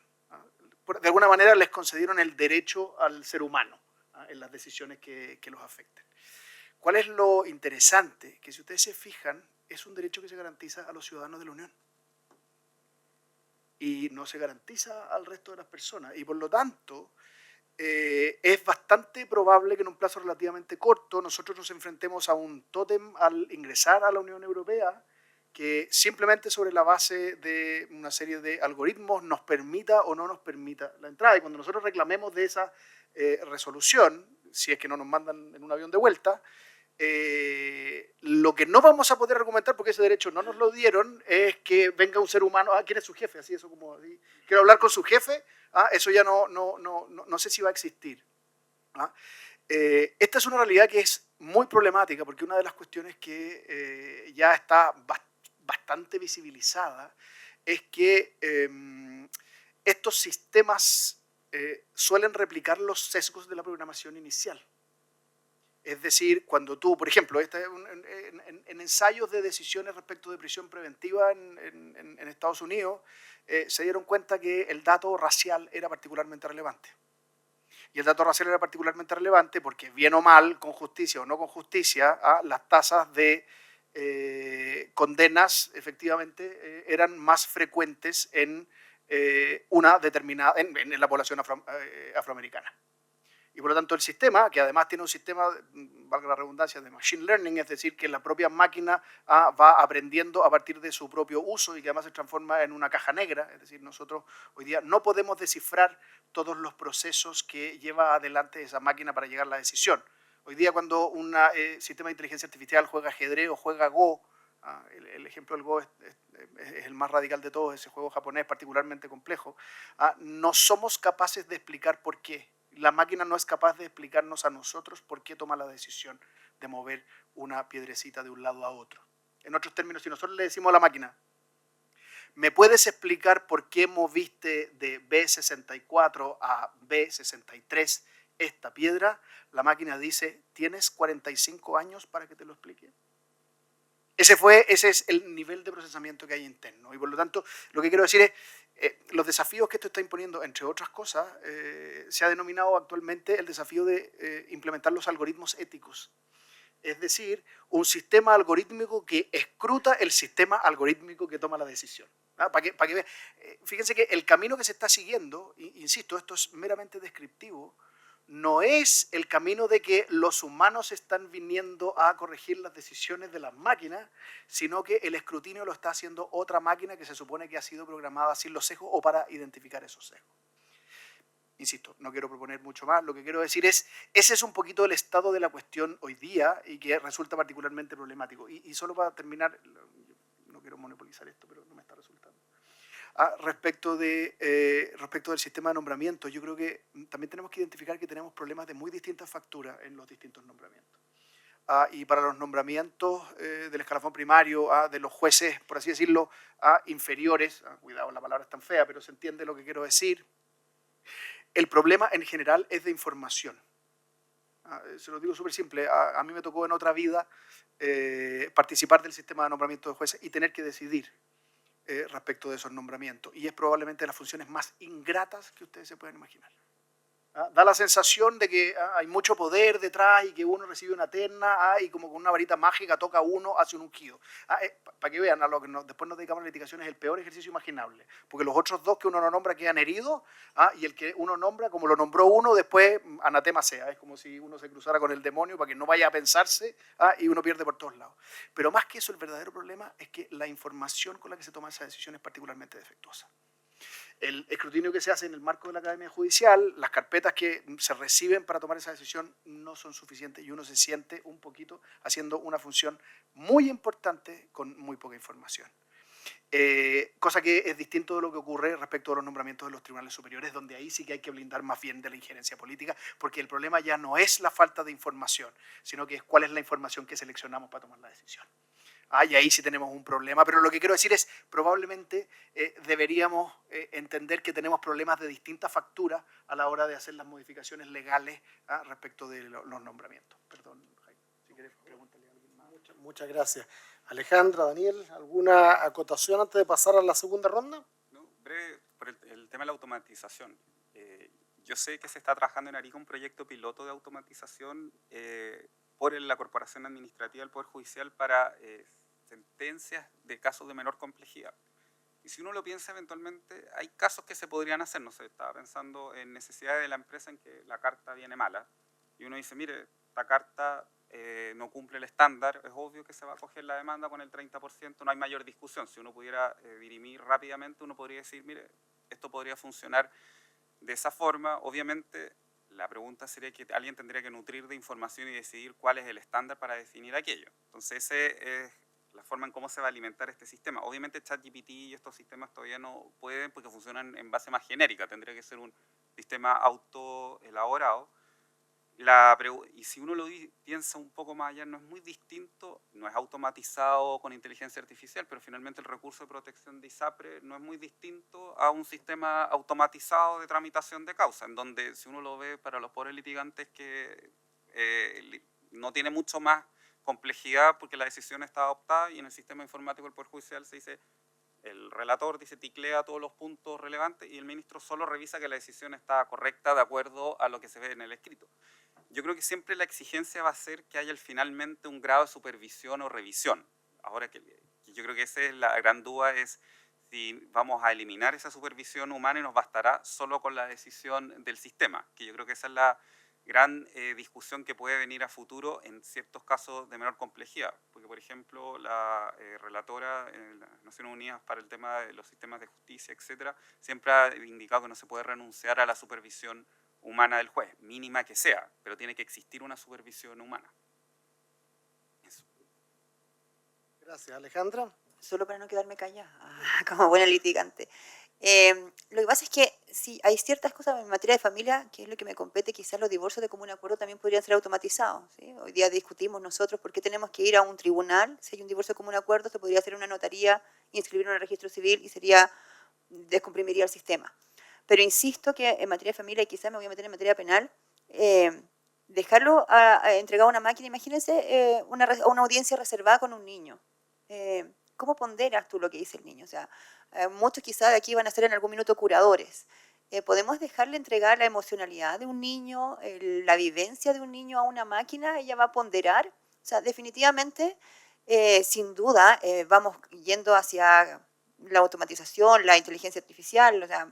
De alguna manera les concedieron el derecho al ser humano en las decisiones que los afecten. ¿Cuál es lo interesante? Que si ustedes se fijan, es un derecho que se garantiza a los ciudadanos de la Unión y no se garantiza al resto de las personas, y por lo tanto es bastante probable que en un plazo relativamente corto nosotros nos enfrentemos a un tótem al ingresar a la Unión Europea que simplemente sobre la base de una serie de algoritmos nos permita o no nos permita la entrada. Y cuando nosotros reclamemos de esa resolución, si es que no nos mandan en un avión de vuelta, lo que no vamos a poder argumentar, porque ese derecho no nos lo dieron, es que venga un ser humano, ¿quién es su jefe? Así, eso como, así, quiero hablar con su jefe, eso ya no sé si va a existir. Esta es una realidad que es muy problemática, porque una de las cuestiones que ya está bastante visibilizada es que estos sistemas suelen replicar los sesgos de la programación inicial. Es decir, cuando tú, por ejemplo, en ensayos de decisiones respecto de prisión preventiva en Estados Unidos, se dieron cuenta que el dato racial era particularmente relevante. Y el dato racial era particularmente relevante porque, bien o mal, con justicia o no con justicia, las tasas de condenas efectivamente eran más frecuentes en una determinada, en la población afroamericana. Y por lo tanto el sistema, que además tiene un sistema, valga la redundancia, de machine learning, es decir, que la propia máquina va aprendiendo a partir de su propio uso y que además se transforma en una caja negra, es decir, nosotros hoy día no podemos descifrar todos los procesos que lleva adelante esa máquina para llegar a la decisión. Hoy día cuando un sistema de inteligencia artificial juega ajedrez o juega Go, el ejemplo del Go es el más radical de todos, ese juego japonés particularmente complejo, no somos capaces de explicar por qué. La máquina no es capaz de explicarnos a nosotros por qué toma la decisión de mover una piedrecita de un lado a otro. En otros términos, si nosotros le decimos a la máquina, ¿me puedes explicar por qué moviste de B64 a B63 esta piedra? La máquina dice, ¿tienes 45 años para que te lo explique? Ese es el nivel de procesamiento que hay interno. Y por lo tanto, lo que quiero decir es, los desafíos que esto está imponiendo, entre otras cosas, se ha denominado actualmente el desafío de implementar los algoritmos éticos. Es decir, un sistema algorítmico que escruta el sistema algorítmico que toma la decisión. Para que vean, fíjense que el camino que se está siguiendo, insisto, esto es meramente descriptivo, no es el camino de que los humanos están viniendo a corregir las decisiones de las máquinas, sino que el escrutinio lo está haciendo otra máquina que se supone que ha sido programada sin los sesgos o para identificar esos sesgos. Insisto, no quiero proponer mucho más, lo que quiero decir es, ese es un poquito el estado de la cuestión hoy día y que resulta particularmente problemático. Y solo para terminar, no quiero monopolizar esto, pero no me está resultando. Respecto del sistema de nombramiento, yo creo que también tenemos que identificar que tenemos problemas de muy distintas facturas en los distintos nombramientos. Y para los nombramientos del escalafón primario, de los jueces, por así decirlo, inferiores, cuidado, la palabra es tan fea, pero se entiende lo que quiero decir, el problema en general es de información. Se lo digo súper simple, a mí me tocó en otra vida participar del sistema de nombramiento de jueces y tener que decidir respecto de esos nombramientos. Y es probablemente de las funciones más ingratas que ustedes se pueden imaginar. Da la sensación de que hay mucho poder detrás y que uno recibe una terna y como con una varita mágica toca uno, hace un ungido. Para que vean, a lo que después nos dedicamos a la litigación es el peor ejercicio imaginable, porque los otros dos que uno no nombra quedan heridos y el que uno nombra, como lo nombró uno, después anatema sea. Es como si uno se cruzara con el demonio para que no vaya a pensarse y uno pierde por todos lados. Pero más que eso, el verdadero problema es que la información con la que se toma esa decisión es particularmente defectuosa. El escrutinio que se hace en el marco de la Academia Judicial, las carpetas que se reciben para tomar esa decisión no son suficientes y uno se siente un poquito haciendo una función muy importante con muy poca información. Cosa que es distinto de lo que ocurre respecto a los nombramientos de los tribunales superiores, donde ahí sí que hay que blindar más bien de la injerencia política, porque el problema ya no es la falta de información, sino que es cuál es la información que seleccionamos para tomar la decisión. Y ahí sí tenemos un problema, pero lo que quiero decir es, probablemente deberíamos entender que tenemos problemas de distinta factura a la hora de hacer las modificaciones legales respecto de los nombramientos. Perdón, Jaime, si quieres pregúntale a alguien más. Muchas gracias. Alejandra, Daniel, ¿alguna acotación antes de pasar a la segunda ronda? No, breve, por el tema de la automatización. Yo sé que se está trabajando en Arica un proyecto piloto de automatización por la Corporación Administrativa del Poder Judicial para sentencias de casos de menor complejidad. Y si uno lo piensa, eventualmente hay casos que se podrían hacer. No sé, estaba pensando en necesidades de la empresa en que la carta viene mala. Y uno dice, mire, esta carta no cumple el estándar, es obvio que se va a coger la demanda con el 30%, no hay mayor discusión. Si uno pudiera dirimir rápidamente, uno podría decir, mire, esto podría funcionar de esa forma. Obviamente, la pregunta sería que alguien tendría que nutrir de información y decidir cuál es el estándar para definir aquello. Entonces, ese es la forma en cómo se va a alimentar este sistema. Obviamente ChatGPT y estos sistemas todavía no pueden porque funcionan en base más genérica, tendría que ser un sistema autoelaborado. Y si uno lo piensa un poco más allá, no es muy distinto, no es automatizado con inteligencia artificial, pero finalmente el recurso de protección de ISAPRE no es muy distinto a un sistema automatizado de tramitación de causa, en donde si uno lo ve para los pobres litigantes que no tiene mucho más complejidad porque la decisión está adoptada y en el sistema informático del Poder Judicial se dice, el relator dice, ticlea todos los puntos relevantes y el ministro solo revisa que la decisión está correcta de acuerdo a lo que se ve en el escrito. Yo creo que siempre la exigencia va a ser que haya finalmente un grado de supervisión o revisión. Ahora que yo creo que esa es la gran duda, es si vamos a eliminar esa supervisión humana y nos bastará solo con la decisión del sistema, que yo creo que esa es la gran discusión que puede venir a futuro en ciertos casos de menor complejidad. Porque, por ejemplo, la relatora en las Naciones Unidas para el tema de los sistemas de justicia, etcétera, siempre ha indicado que no se puede renunciar a la supervisión humana del juez, mínima que sea, pero tiene que existir una supervisión humana. Eso. Gracias, Alejandra. Solo para no quedarme callada, como buena litigante. Lo que pasa es que sí, hay ciertas cosas en materia de familia, que es lo que me compete, quizás los divorcios de común acuerdo también podrían ser automatizados, ¿sí? Hoy día discutimos nosotros por qué tenemos que ir a un tribunal. Si hay un divorcio de común acuerdo, se podría hacer una notaría, inscribirlo en el registro civil y descomprimiría el sistema. Pero insisto que en materia de familia, y quizás me voy a meter en materia penal, dejarlo entregado a una máquina, imagínense una audiencia reservada con un niño. ¿Cómo ponderas tú lo que dice el niño? O sea, muchos quizás de aquí van a ser en algún minuto curadores. ¿Podemos dejarle entregar la emocionalidad de un niño, la vivencia de un niño a una máquina? ¿Ella va a ponderar? O sea, definitivamente, sin duda, vamos yendo hacia la automatización, la inteligencia artificial. O sea,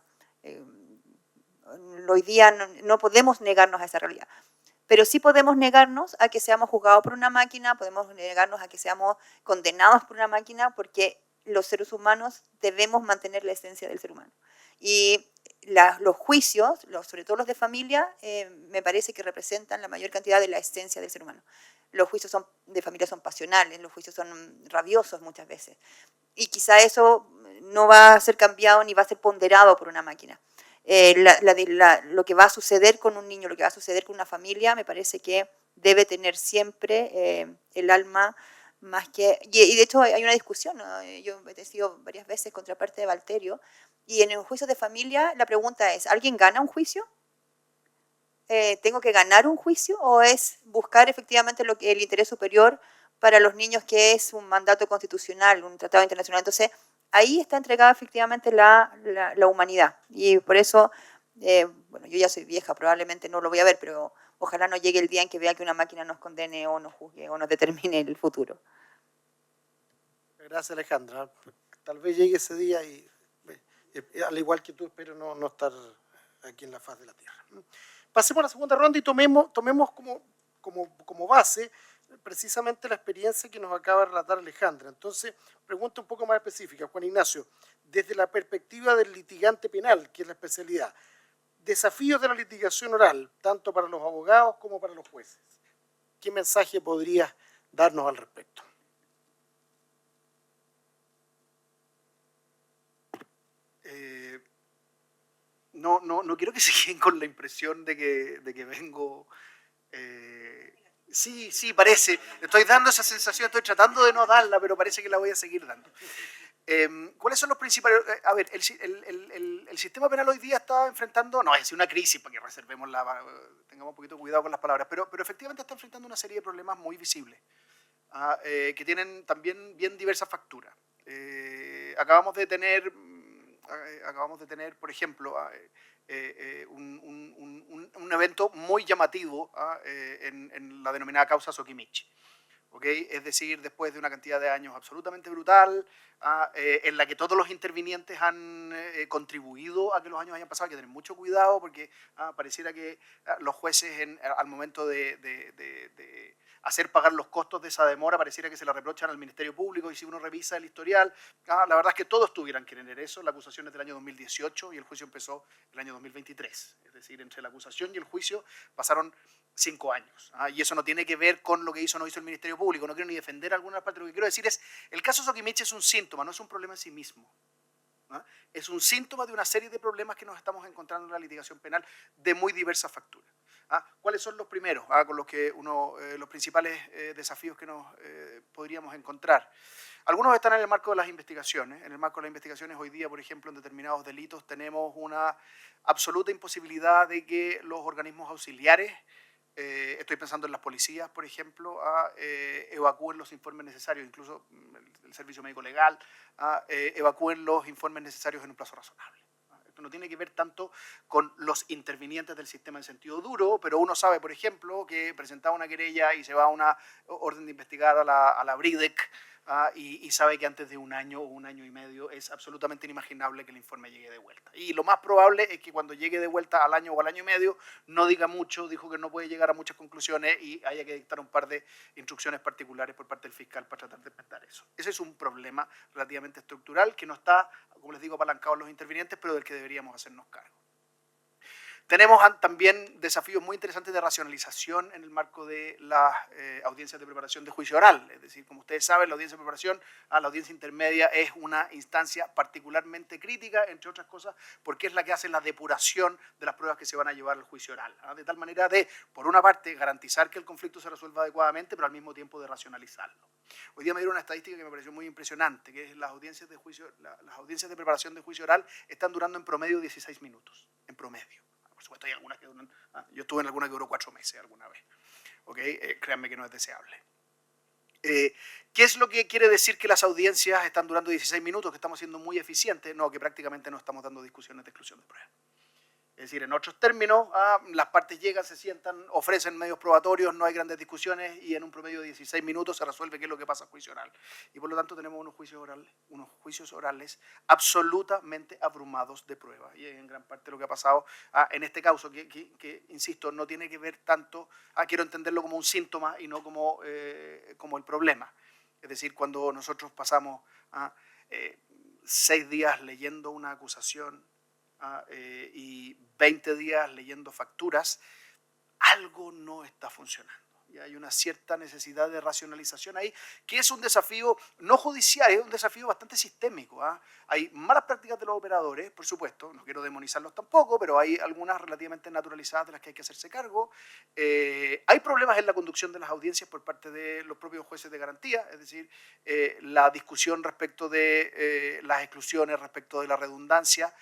hoy día no podemos negarnos a esa realidad. Pero sí podemos negarnos a que seamos juzgados por una máquina, podemos negarnos a que seamos condenados por una máquina, porque los seres humanos debemos mantener la esencia del ser humano. Y los juicios, sobre todo los de familia, me parece que representan la mayor cantidad de la esencia del ser humano. Los juicios de familia son pasionales, los juicios son rabiosos muchas veces. Y quizá eso no va a ser cambiado ni va a ser ponderado por una máquina. Lo que va a suceder con un niño, lo que va a suceder con una familia, me parece que debe tener siempre el alma más que... Y de hecho hay una discusión, ¿no? Yo he sido varias veces contraparte de Valterio, y en el juicio de familia la pregunta es, ¿alguien gana un juicio? ¿Tengo que ganar un juicio o es buscar efectivamente el interés superior para los niños, que es un mandato constitucional, un tratado internacional? Entonces, ahí está entregada efectivamente la humanidad. Y por eso, bueno, yo ya soy vieja, probablemente no lo voy a ver, pero ojalá no llegue el día en que vea que una máquina nos condene o nos juzgue o nos determine el futuro. Gracias, Alejandra. Tal vez llegue ese día y, al igual que tú, espero no estar aquí en la faz de la Tierra. Pasemos a la segunda ronda y tomemos como base precisamente la experiencia que nos acaba de relatar Alejandra. Entonces, pregunta un poco más específica, Juan Ignacio, desde la perspectiva del litigante penal, que es la especialidad, desafíos de la litigación oral, tanto para los abogados como para los jueces. ¿Qué mensaje podrías darnos al respecto? No quiero que se queden con la impresión de que vengo... sí, parece. Estoy dando esa sensación, estoy tratando de no darla, pero parece que la voy a seguir dando. ¿Cuáles son los principales? A ver, el sistema penal hoy día está enfrentando, no es decir una crisis, para que tengamos un poquito de cuidado con las palabras, pero efectivamente está enfrentando una serie de problemas muy visibles, que tienen también bien diversas facturas. Acabamos de tener, por ejemplo, un evento muy llamativo en la denominada causa Sokimich. ¿Okay? Es decir, después de una cantidad de años absolutamente brutal, en la que todos los intervinientes han contribuido a que los años hayan pasado. Hay que tener mucho cuidado porque pareciera que los jueces al momento de hacer pagar los costos de esa demora, pareciera que se la reprochan al Ministerio Público, y si uno revisa el historial, la verdad es que todos tuvieran que tener eso. La acusación es del año 2018 y el juicio empezó el año 2023. Es decir, entre la acusación y el juicio pasaron 5 años. Y eso no tiene que ver con lo que hizo o no hizo el Ministerio Público. No quiero ni defender alguna parte. Lo que quiero decir es, el caso Sokimich es un síntoma, no es un problema en sí mismo. Es un síntoma de una serie de problemas que nos estamos encontrando en la litigación penal de muy diversas facturas. ¿Cuáles son los primeros? Con los que los principales desafíos que nos podríamos encontrar. Algunos están en el marco de las investigaciones. En el marco de las investigaciones hoy día, por ejemplo, en determinados delitos tenemos una absoluta imposibilidad de que los organismos auxiliares, estoy pensando en las policías, por ejemplo, evacúen los informes necesarios, incluso el Servicio Médico Legal, evacúen los informes necesarios en un plazo razonable. Esto no tiene que ver tanto con los intervinientes del sistema en sentido duro, pero uno sabe, por ejemplo, que presentaba una querella y se va a una orden de investigar a la BRIDEC, y sabe que antes de un año o un año y medio es absolutamente inimaginable que el informe llegue de vuelta. Y lo más probable es que cuando llegue de vuelta al año o al año y medio no diga mucho, dijo que no puede llegar a muchas conclusiones y haya que dictar un par de instrucciones particulares por parte del fiscal para tratar de enfrentar eso. Ese es un problema relativamente estructural que no está, como les digo, apalancado en los intervinientes, pero del que deberíamos hacernos cargo. Tenemos también desafíos muy interesantes de racionalización en el marco de las audiencias de preparación de juicio oral. Es decir, como ustedes saben, la audiencia de preparación a la audiencia intermedia es una instancia particularmente crítica, entre otras cosas, porque es la que hace la depuración de las pruebas que se van a llevar al juicio oral. De tal manera de, por una parte, garantizar que el conflicto se resuelva adecuadamente, pero al mismo tiempo de racionalizarlo. Hoy día me dieron una estadística que me pareció muy impresionante, que es las audiencias de preparación de juicio oral están durando en promedio 16 minutos, en promedio. Por supuesto, hay algunas que duran, yo estuve en alguna que duró 4 meses alguna vez. Créanme que no es deseable. ¿Qué es lo que quiere decir que las audiencias están durando 16 minutos, que estamos siendo muy eficientes? No, que prácticamente no estamos dando discusiones de exclusión de pruebas. Es decir, en otros términos, las partes llegan, se sientan, ofrecen medios probatorios, no hay grandes discusiones y en un promedio de 16 minutos se resuelve qué es lo que pasa en juicio oral. Y por lo tanto tenemos unos juicios orales absolutamente abrumados de pruebas. Y en gran parte lo que ha pasado en este caso, que insisto, no tiene que ver tanto, quiero entenderlo como un síntoma y no como el problema. Es decir, cuando nosotros pasamos 6 días leyendo una acusación, y 20 días leyendo facturas, algo no está funcionando. Y hay una cierta necesidad de racionalización ahí, que es un desafío no judicial, es un desafío bastante sistémico. Hay malas prácticas de los operadores, por supuesto, no quiero demonizarlos tampoco, pero hay algunas relativamente naturalizadas de las que hay que hacerse cargo. Hay problemas en la conducción de las audiencias por parte de los propios jueces de garantía, es decir, la discusión respecto de las exclusiones, respecto de la redundancia,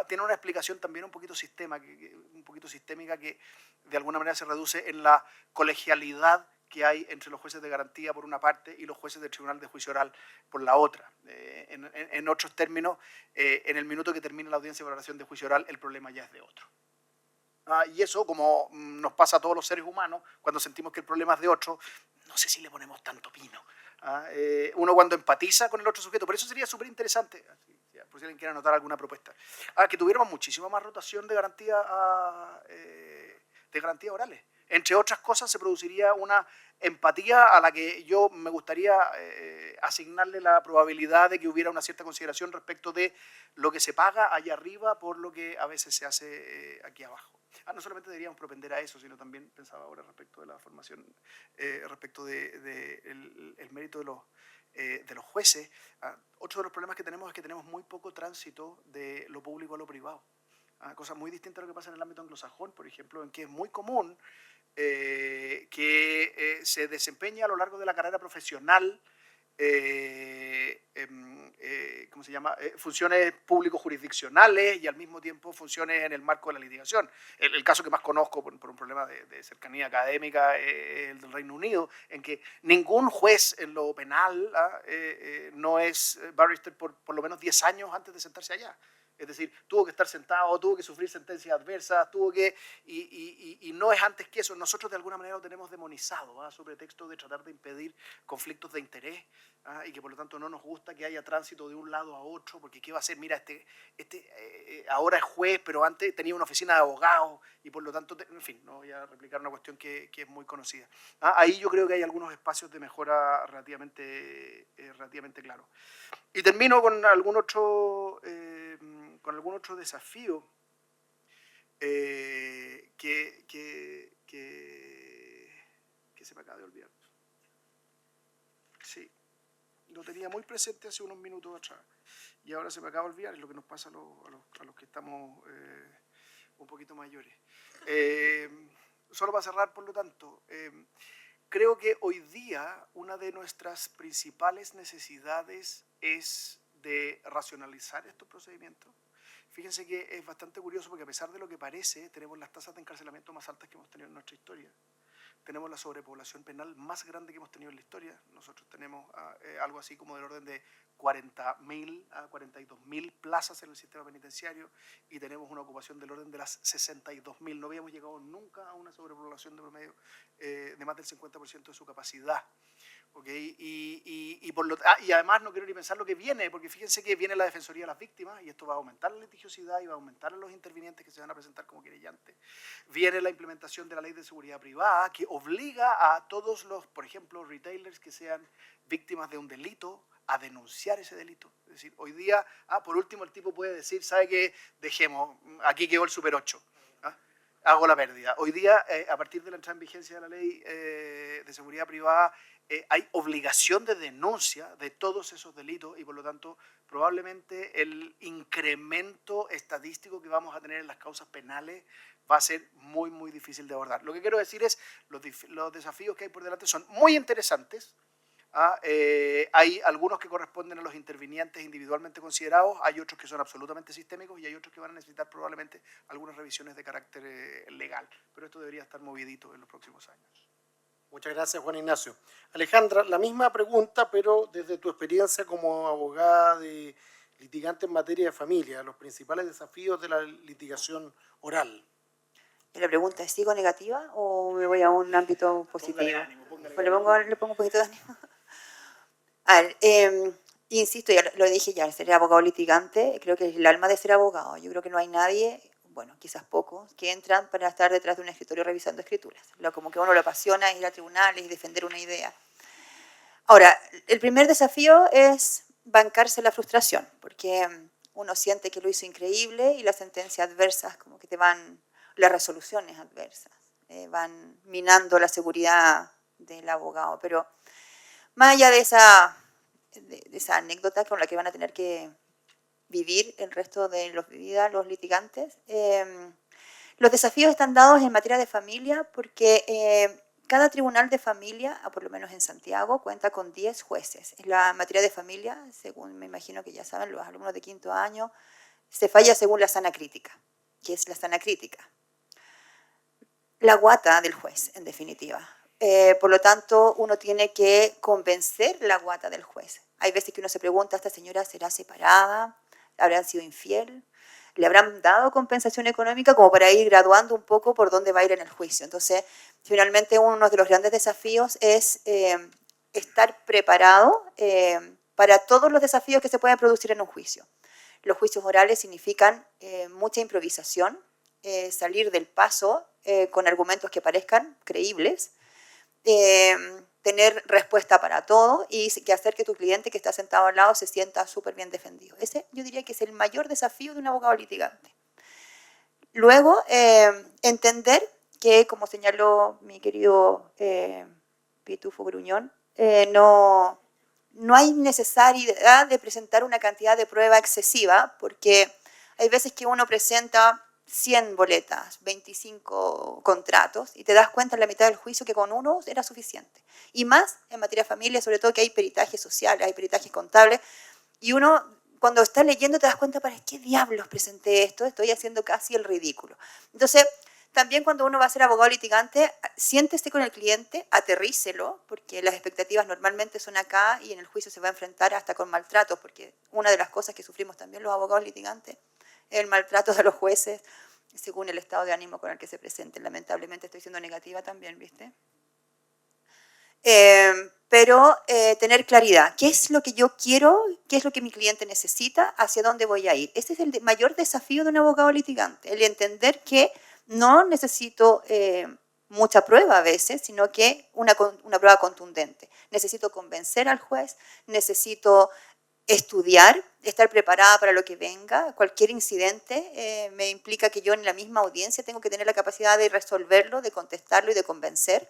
tiene una explicación también un poquito sistémica que de alguna manera se reduce en la colegialidad que hay entre los jueces de garantía por una parte y los jueces del Tribunal de Juicio Oral por la otra. En otros términos, en el minuto que termina la audiencia de valoración de juicio oral, el problema ya es de otro. Y eso, como nos pasa a todos los seres humanos, cuando sentimos que el problema es de otro, no sé si le ponemos tanto pino. Uno cuando empatiza con el otro sujeto, por eso sería súper interesante, por si alguien quiere anotar alguna propuesta, que tuviéramos muchísima más rotación de garantías orales. Entre otras cosas, se produciría una empatía a la que yo me gustaría asignarle la probabilidad de que hubiera una cierta consideración respecto de lo que se paga allá arriba por lo que a veces se hace aquí abajo. No solamente deberíamos propender a eso, sino también pensaba ahora respecto de la formación, respecto del mérito de los jueces. Otro de los problemas que tenemos es que tenemos muy poco tránsito de lo público a lo privado. Cosa muy distinta a lo que pasa en el ámbito anglosajón, por ejemplo, en que es muy común que se desempeña a lo largo de la carrera profesional ¿cómo se llama? Funciones público-jurisdiccionales y al mismo tiempo funciones en el marco de la litigación. El caso que más conozco por un problema de cercanía académica es el del Reino Unido, en que ningún juez en lo penal no es barrister por lo menos 10 años antes de sentarse allá. Es decir, tuvo que estar sentado, tuvo que sufrir sentencias adversas, y no es antes que eso. Nosotros de alguna manera lo tenemos demonizado, sobre texto de tratar de impedir conflictos de interés, y que por lo tanto no nos gusta que haya tránsito de un lado a otro, porque ¿qué va a hacer? Mira, ahora es juez, pero antes tenía una oficina de abogados, y por lo tanto, en fin, no voy a replicar una cuestión que es muy conocida. Ahí yo creo que hay algunos espacios de mejora relativamente claros. Y termino con algún otro desafío que se me acaba de olvidar. Sí, lo tenía muy presente hace unos minutos atrás y ahora se me acaba de olvidar, es lo que nos pasa a los que estamos un poquito mayores. Solo para cerrar, por lo tanto, creo que hoy día una de nuestras principales necesidades es de racionalizar estos procedimientos. Fíjense que es bastante curioso porque a pesar de lo que parece, tenemos las tasas de encarcelamiento más altas que hemos tenido en nuestra historia. Tenemos la sobrepoblación penal más grande que hemos tenido en la historia. Nosotros tenemos algo así como del orden de 40.000 a 42.000 plazas en el sistema penitenciario y tenemos una ocupación del orden de las 62.000. No habíamos llegado nunca a una sobrepoblación de promedio de más del 50% de su capacidad. ¿Okay? Y además no quiero ni pensar lo que viene, porque fíjense que viene la Defensoría de las Víctimas y esto va a aumentar la litigiosidad y va a aumentar a los intervinientes que se van a presentar como querellantes. Viene la implementación de la Ley de Seguridad Privada que obliga a todos los, por ejemplo, retailers que sean víctimas de un delito a denunciar ese delito. Es decir, hoy día, por último, el tipo puede decir, ¿sabe qué? Dejemos, aquí quedó el Super 8. hago la pérdida. Hoy día, a partir de la entrada en vigencia de la ley de seguridad privada, hay obligación de denuncia de todos esos delitos y por lo tanto probablemente el incremento estadístico que vamos a tener en las causas penales va a ser muy, muy difícil de abordar. Lo que quiero decir es los desafíos que hay por delante son muy interesantes. Hay algunos que corresponden a los intervinientes individualmente considerados, hay otros que son absolutamente sistémicos y hay otros que van a necesitar probablemente algunas revisiones de carácter legal. Pero esto debería estar movidito en los próximos años. Muchas gracias, Juan Ignacio. Alejandra, la misma pregunta, pero desde tu experiencia como abogada de litigante en materia de familia, los principales desafíos de la litigación oral. La pregunta es, ¿sigo negativa o me voy a un ámbito positivo? Póngale ánimo. Le pongo un poquito de ánimo. A ver, insisto, ya lo dije ya, ser abogado litigante, creo que es el alma de ser abogado. Yo creo que no hay nadie, bueno, quizás pocos, que entran para estar detrás de un escritorio revisando escrituras. Como que a uno lo apasiona ir a tribunales y defender una idea. Ahora, el primer desafío es bancarse la frustración, porque uno siente que lo hizo increíble y las sentencias adversas, como que te van, las resoluciones adversas, van minando la seguridad del abogado. Pero más allá de esa anécdota con la que van a tener que vivir el resto de los vidas los litigantes, los desafíos están dados en materia de familia porque cada tribunal de familia, por lo menos en Santiago, cuenta con 10 jueces. En la materia de familia, según me imagino que ya saben los alumnos de quinto año, se falla según la sana crítica. ¿Qué es la sana crítica? La guata del juez, en definitiva. Por lo tanto, uno tiene que convencer la guata del juez. Hay veces que uno se pregunta, ¿esta señora será separada? ¿Habrán sido infiel? ¿Le habrán dado compensación económica? Como para ir graduando un poco por dónde va a ir en el juicio. Entonces, finalmente, uno de los grandes desafíos es estar preparado para todos los desafíos que se pueden producir en un juicio. Los juicios orales significan mucha improvisación, salir del paso con argumentos que parezcan creíbles, tener respuesta para todo y que hacer que tu cliente que está sentado al lado se sienta súper bien defendido. Ese yo diría que es el mayor desafío de un abogado litigante. Luego, entender que, como señaló mi querido Pitufo Gruñón, no hay necesidad de presentar una cantidad de prueba excesiva porque hay veces que uno presenta 100 boletas, 25 contratos y te das cuenta en la mitad del juicio que con uno era suficiente. Y más en materia de familia, sobre todo que hay peritajes sociales, hay peritajes contables y uno cuando está leyendo te das cuenta, ¿para qué diablos presenté esto? Estoy haciendo casi el ridículo. Entonces, también cuando uno va a ser abogado litigante, siéntese con el cliente, aterrícelo, porque las expectativas normalmente son acá y en el juicio se va a enfrentar hasta con maltratos, porque una de las cosas que sufrimos también los abogados litigantes es el maltrato de los jueces, según el estado de ánimo con el que se presenten. Lamentablemente estoy siendo negativa también, ¿viste? Pero tener claridad. ¿Qué es lo que yo quiero? ¿Qué es lo que mi cliente necesita? ¿Hacia dónde voy a ir? Ese es el mayor desafío de un abogado litigante, el entender que no necesito mucha prueba a veces, sino que una prueba contundente. Necesito convencer al juez, necesito estudiar, estar preparada para lo que venga. Cualquier incidente me implica que yo en la misma audiencia tengo que tener la capacidad de resolverlo, de contestarlo y de convencer.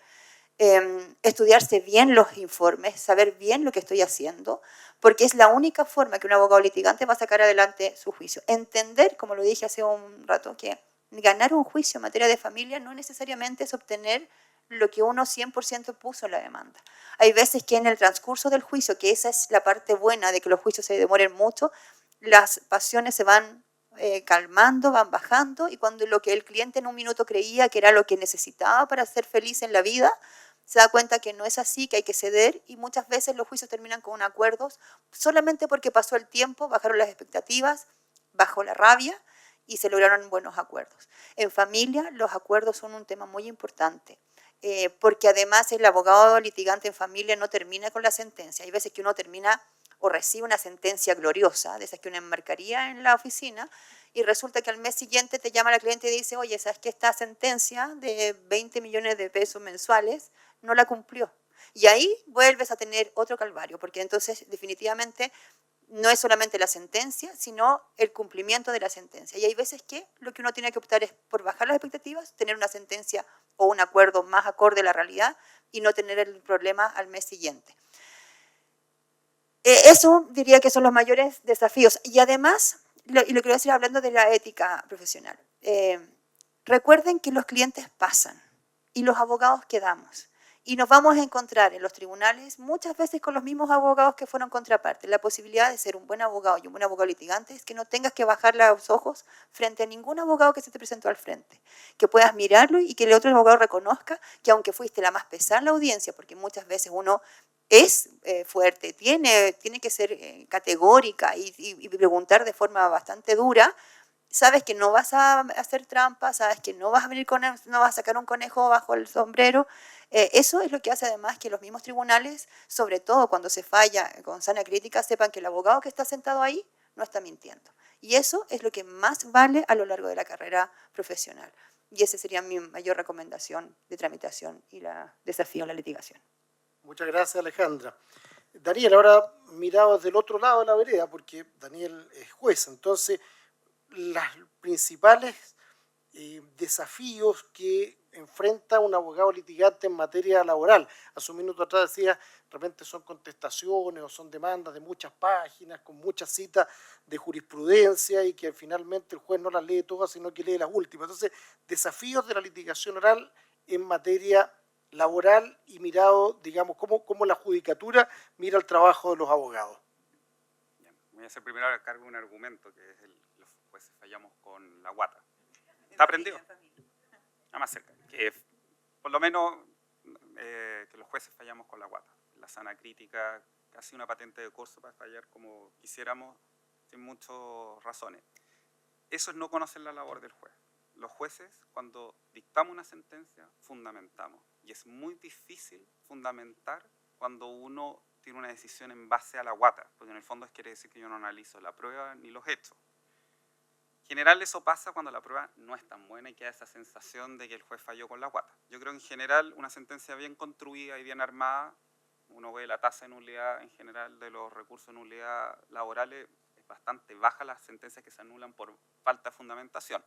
Estudiarse bien los informes, saber bien lo que estoy haciendo, porque es la única forma que un abogado litigante va a sacar adelante su juicio. Entender, como lo dije hace un rato, que ganar un juicio en materia de familia no necesariamente es obtener lo que uno 100% puso en la demanda. Hay veces que en el transcurso del juicio, que esa es la parte buena de que los juicios se demoren mucho, las pasiones se van calmando, van bajando, y cuando lo que el cliente en un minuto creía que era lo que necesitaba para ser feliz en la vida, se da cuenta que no es así, que hay que ceder, y muchas veces los juicios terminan con acuerdos solamente porque pasó el tiempo, bajaron las expectativas, bajó la rabia y se lograron buenos acuerdos. En familia los acuerdos son un tema muy importante. Porque además el abogado litigante en familia no termina con la sentencia. Hay veces que uno termina o recibe una sentencia gloriosa, de esas que uno enmarcaría en la oficina, y resulta que al mes siguiente te llama la cliente y dice, oye, ¿sabes que esta sentencia de 20 millones de pesos mensuales no la cumplió? Y ahí vuelves a tener otro calvario, porque entonces definitivamente no es solamente la sentencia, sino el cumplimiento de la sentencia. Y hay veces que lo que uno tiene que optar es por bajar las expectativas, tener una sentencia o un acuerdo más acorde a la realidad y no tener el problema al mes siguiente. Eso diría que son los mayores desafíos. Y además, y lo quiero decir hablando de la ética profesional, recuerden que los clientes pasan y los abogados quedamos. Y nos vamos a encontrar en los tribunales muchas veces con los mismos abogados que fueron contraparte. La posibilidad de ser un buen abogado y un buen abogado litigante es que no tengas que bajar los ojos frente a ningún abogado que se te presentó al frente. Que puedas mirarlo y que el otro abogado reconozca que aunque fuiste la más pesada en la audiencia, porque muchas veces uno es fuerte, tiene que ser categórica y preguntar de forma bastante dura, sabes que no vas a hacer trampa, sabes que no vas a venir no vas a sacar un conejo bajo el sombrero. Eso es lo que hace además que los mismos tribunales, sobre todo cuando se falla con sana crítica, sepan que el abogado que está sentado ahí no está mintiendo. Y eso es lo que más vale a lo largo de la carrera profesional. Y esa sería mi mayor recomendación de tramitación y desafío a la litigación. Muchas gracias, Alejandra. Daniel, ahora mirado desde el otro lado de la vereda, porque Daniel es juez, entonces, los principales desafíos que enfrenta un abogado litigante en materia laboral. Hace un minuto atrás decía, de repente son contestaciones o son demandas de muchas páginas, con muchas citas de jurisprudencia y que finalmente el juez no las lee todas, sino que lee las últimas. Entonces, desafíos de la litigación oral en materia laboral y mirado, digamos, cómo la judicatura mira el trabajo de los abogados. Voy a hacer primero a cargo un argumento que es los jueces fallamos con la guata. ¿Está aprendido? Nada más cerca. Que por lo menos que los jueces fallamos con la guata. La sana crítica, casi una patente de curso para fallar como quisiéramos, sin muchas razones. Eso es no conocer la labor del juez. Los jueces, cuando dictamos una sentencia, fundamentamos. Y es muy difícil fundamentar cuando uno tiene una decisión en base a la guata, porque en el fondo quiere decir que yo no analizo la prueba ni los hechos. En general eso pasa cuando la prueba no es tan buena y queda esa sensación de que el juez falló con la guata. Yo creo que en general una sentencia bien construida y bien armada, uno ve la tasa de nulidad en general de los recursos de nulidad laborales, es bastante baja las sentencias que se anulan por falta de fundamentación.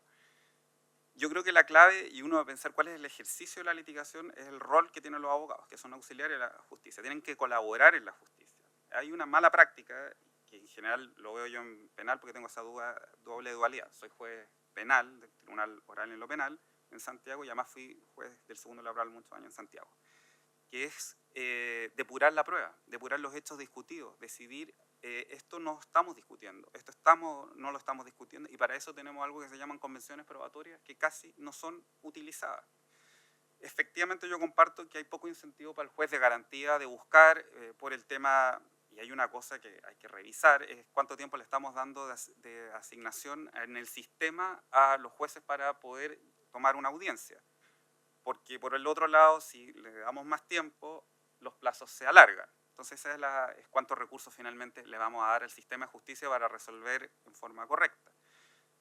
Yo creo que la clave, y uno va a pensar cuál es el ejercicio de la litigación, es el rol que tienen los abogados, que son auxiliares de la justicia, tienen que colaborar en la justicia. Hay una mala práctica, que en general lo veo yo en penal porque tengo esa doble dualidad. Soy juez penal del Tribunal Oral en lo Penal en Santiago y además fui juez del segundo laboral muchos años en Santiago, que es depurar la prueba, depurar los hechos discutidos, decidir esto no estamos discutiendo, esto no lo estamos discutiendo y para eso tenemos algo que se llaman convenciones probatorias que casi no son utilizadas. Efectivamente yo comparto que hay poco incentivo para el juez de garantía de buscar por el tema, y hay una cosa que hay que revisar, es cuánto tiempo le estamos dando de asignación en el sistema a los jueces para poder tomar una audiencia. Porque por el otro lado, si le damos más tiempo, los plazos se alargan. Entonces esa es cuántos recursos finalmente le vamos a dar al sistema de justicia para resolver en forma correcta.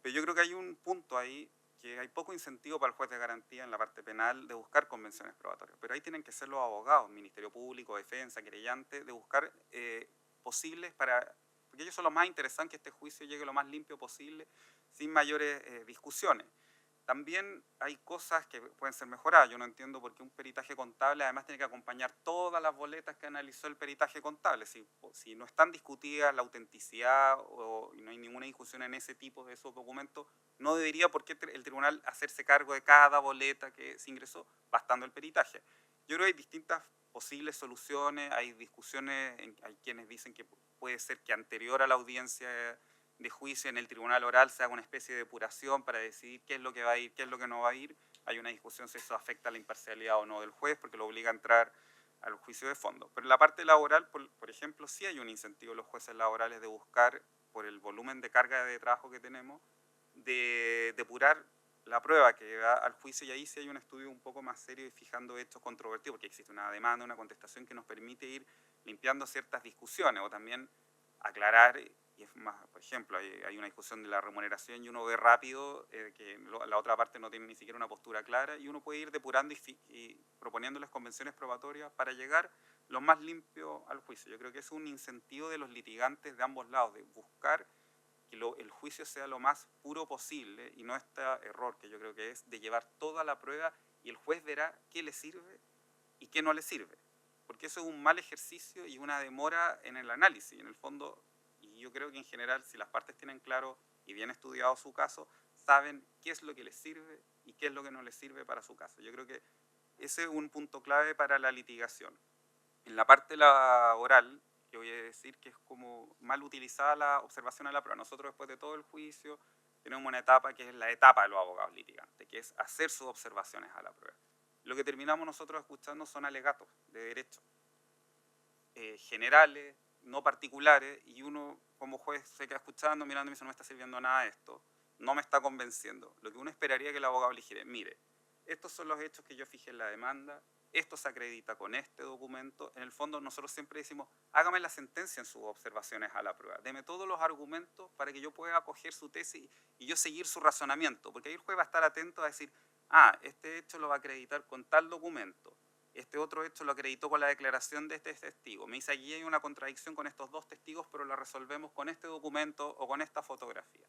Pero yo creo que hay un punto ahí que hay poco incentivo para el juez de garantía en la parte penal de buscar convenciones probatorias. Pero ahí tienen que ser los abogados, Ministerio Público, Defensa, querellante, de buscar posibles porque ellos son los más interesados en que este juicio llegue lo más limpio posible, sin mayores discusiones. También hay cosas que pueden ser mejoradas. Yo no entiendo por qué un peritaje contable además tiene que acompañar todas las boletas que analizó el peritaje contable. Si no están discutidas la autenticidad y no hay ninguna discusión en ese tipo de esos documentos, no debería por qué el tribunal hacerse cargo de cada boleta que se ingresó, bastando el peritaje. Yo creo que hay distintas posibles soluciones, hay discusiones, hay quienes dicen que puede ser que anterior a la audiencia de juicio en el tribunal oral se haga una especie de depuración para decidir qué es lo que va a ir, qué es lo que no va a ir. Hay una discusión si eso afecta a la imparcialidad o no del juez, porque lo obliga a entrar al juicio de fondo. Pero en la parte laboral, por ejemplo, sí hay un incentivo de los jueces laborales de buscar, por el volumen de carga de trabajo que tenemos, de depurar la prueba que va al juicio, y ahí sí hay un estudio un poco más serio y fijando hechos controvertidos, porque existe una demanda, una contestación que nos permite ir limpiando ciertas discusiones o también aclarar y es más, por ejemplo, hay una discusión de la remuneración y uno ve rápido que la otra parte no tiene ni siquiera una postura clara y uno puede ir depurando y proponiéndoles convenciones probatorias para llegar lo más limpio al juicio. Yo creo que es un incentivo de los litigantes de ambos lados, de buscar que el juicio sea lo más puro posible y no este error que yo creo que es de llevar toda la prueba y el juez verá qué le sirve y qué no le sirve. Porque eso es un mal ejercicio y una demora en el análisis. En el fondo, y yo creo que en general, si las partes tienen claro y bien estudiado su caso, saben qué es lo que les sirve y qué es lo que no les sirve para su caso. Yo creo que ese es un punto clave para la litigación. En la parte laboral, que voy a decir que es como mal utilizada la observación a la prueba. Nosotros después de todo el juicio tenemos una etapa que es la etapa de los abogados litigantes, que es hacer sus observaciones a la prueba. Lo que terminamos nosotros escuchando son alegatos de derecho, generales, no particulares, y uno como juez se queda escuchando, mirando y dice, no me está sirviendo nada esto, no me está convenciendo. Lo que uno esperaría que el abogado le dijera, mire, estos son los hechos que yo fijé en la demanda, esto se acredita con este documento. En el fondo nosotros siempre decimos, hágame la sentencia en sus observaciones a la prueba, deme todos los argumentos para que yo pueda acoger su tesis y yo seguir su razonamiento, porque ahí el juez va a estar atento a decir, este hecho lo va a acreditar con tal documento, este otro hecho lo acreditó con la declaración de este testigo, me dice aquí hay una contradicción con estos dos testigos, pero la resolvemos con este documento o con esta fotografía.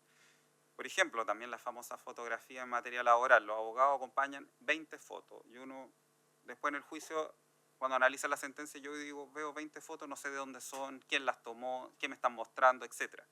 Por ejemplo, también la famosa fotografía en materia laboral, los abogados acompañan 20 fotos y uno después en el juicio, cuando analiza la sentencia, yo digo, veo 20 fotos, no sé de dónde son, quién las tomó, qué me están mostrando, etc.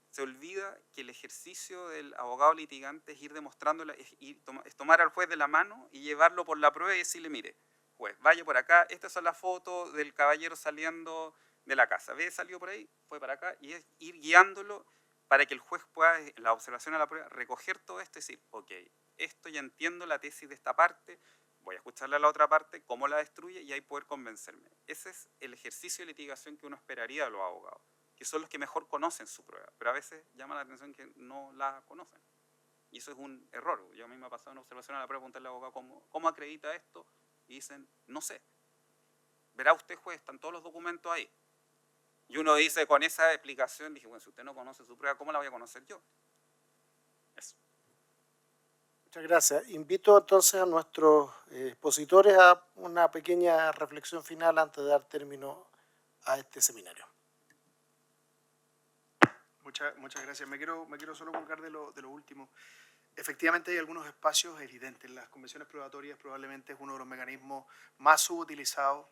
Se olvida que el ejercicio del abogado litigante es ir demostrándola, es tomar al juez de la mano y llevarlo por la prueba y decirle, mire, juez, vaya por acá, estas son las fotos del caballero saliendo de la casa, ve, salió por ahí, fue para acá, y es ir guiándolo para que el juez pueda, en la observación a la prueba, recoger todo esto y decir, ok, esto ya entiendo la tesis de esta parte, voy a escucharle a la otra parte, cómo la destruye y ahí poder convencerme. Ese es el ejercicio de litigación que uno esperaría de los abogados, que son los que mejor conocen su prueba, pero a veces llama la atención que no la conocen. Y eso es un error. Yo a mí me ha pasado una observación a la prueba, preguntarle al abogado cómo acredita esto, y dicen, no sé. Verá usted, juez, están todos los documentos ahí. Y uno dice, con esa explicación, dije, bueno, si usted no conoce su prueba, ¿cómo la voy a conocer yo? Eso. Muchas gracias. Invito entonces a nuestros expositores a una pequeña reflexión final antes de dar término a este seminario. Muchas gracias. Me quiero solo colgar de lo último. Efectivamente hay algunos espacios evidentes. Las convenciones probatorias probablemente es uno de los mecanismos más subutilizados,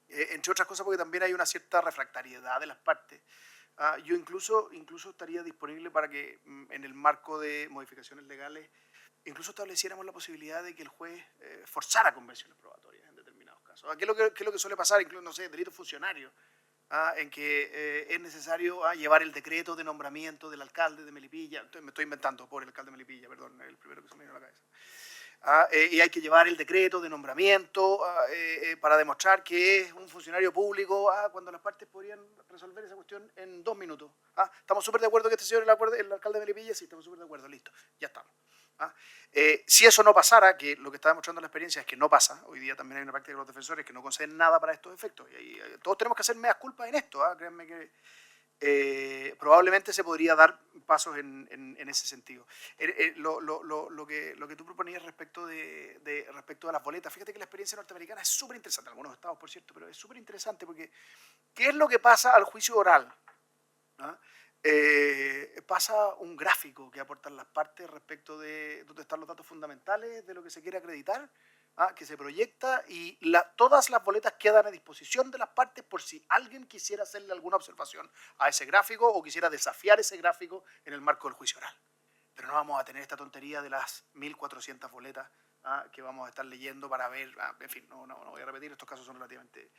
entre otras cosas porque también hay una cierta refractariedad de las partes. Yo incluso estaría disponible para que en el marco de modificaciones legales incluso estableciéramos la posibilidad de que el juez forzara convenciones probatorias en determinados casos. ¿Qué es lo que suele pasar? Incluso, no sé, delitos funcionarios, en que es necesario llevar el decreto de nombramiento del alcalde de Melipilla. Entonces, me estoy inventando por el alcalde de Melipilla, perdón, el primero que se me vino a la cabeza. Y hay que llevar el decreto de nombramiento para demostrar que es un funcionario público, cuando las partes podrían resolver esa cuestión en 2 minutos. ¿Estamos súper de acuerdo que este señor es el alcalde de Melipilla? Sí, estamos súper de acuerdo, listo, ya estamos. Si eso no pasara, que lo que está demostrando la experiencia es que no pasa, hoy día también hay una práctica de los defensores que no conceden nada para estos efectos, y ahí, todos tenemos que hacer meas culpas en esto, créanme que probablemente se podría dar pasos en ese sentido. Lo que tú proponías respecto de las boletas, fíjate que la experiencia norteamericana es súper interesante, en algunos estados por cierto, pero es súper interesante porque ¿qué es lo que pasa al juicio oral? Pasa un gráfico que aportan las partes respecto de dónde están los datos fundamentales de lo que se quiere acreditar, que se proyecta y todas las boletas quedan a disposición de las partes por si alguien quisiera hacerle alguna observación a ese gráfico o quisiera desafiar ese gráfico en el marco del juicio oral. Pero no vamos a tener esta tontería de las 1.400 boletas que vamos a estar leyendo para ver, en fin, no voy a repetir, estos casos son relativamente...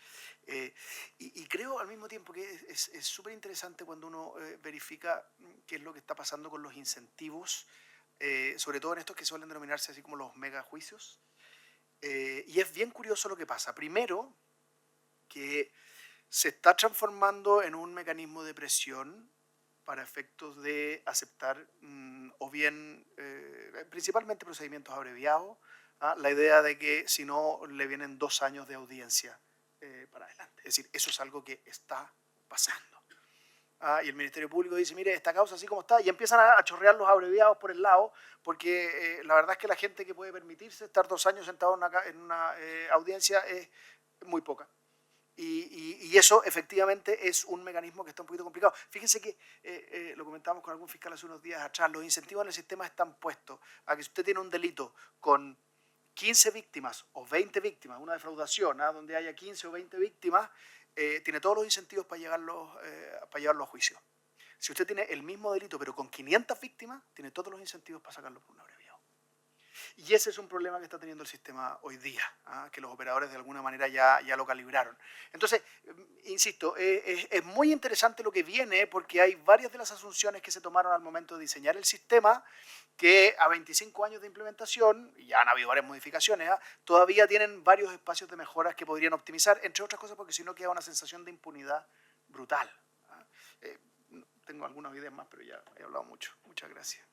y creo al mismo tiempo que es súper interesante cuando uno verifica qué es lo que está pasando con los incentivos, sobre todo en estos que suelen denominarse así como los megajuicios. Y es bien curioso lo que pasa. Primero, que se está transformando en un mecanismo de presión para efectos de aceptar o bien principalmente procedimientos abreviados, la idea de que si no le vienen 2 años de audiencia para adelante. Es decir, eso es algo que está pasando. y el Ministerio Público dice, mire, esta causa así como está, y empiezan a chorrear los abreviados por el lado, porque la verdad es que la gente que puede permitirse estar 2 años sentado en una audiencia es muy poca. Y eso efectivamente es un mecanismo que está un poquito complicado. Fíjense que, lo comentábamos con algún fiscal hace unos días atrás, los incentivos en el sistema están puestos a que si usted tiene un delito con 15 víctimas o 20 víctimas, una defraudación, donde haya 15 o 20 víctimas, tiene todos los incentivos para llevarlo a juicio. Si usted tiene el mismo delito pero con 500 víctimas, tiene todos los incentivos para sacarlo por un abreviado. Y ese es un problema que está teniendo el sistema hoy día, que los operadores de alguna manera ya lo calibraron. Entonces, insisto, es muy interesante lo que viene porque hay varias de las asunciones que se tomaron al momento de diseñar el sistema que a 25 años de implementación, y ya han habido varias modificaciones, todavía tienen varios espacios de mejoras que podrían optimizar, entre otras cosas porque si no queda una sensación de impunidad brutal. Tengo algunas ideas más, pero ya he hablado mucho. Muchas gracias.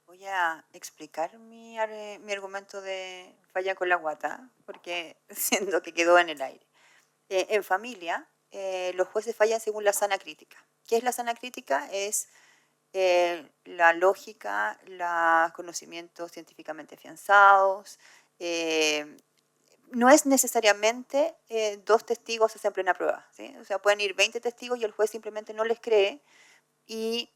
Voy a explicar mi argumento de falla con la guata, porque siento que quedó en el aire. En familia, los jueces fallan según la sana crítica. ¿Qué es la sana crítica? Es la lógica, los conocimientos científicamente afianzados. No es necesariamente 2 testigos hacen plena prueba, ¿sí? O sea, pueden ir 20 testigos y el juez simplemente no les cree y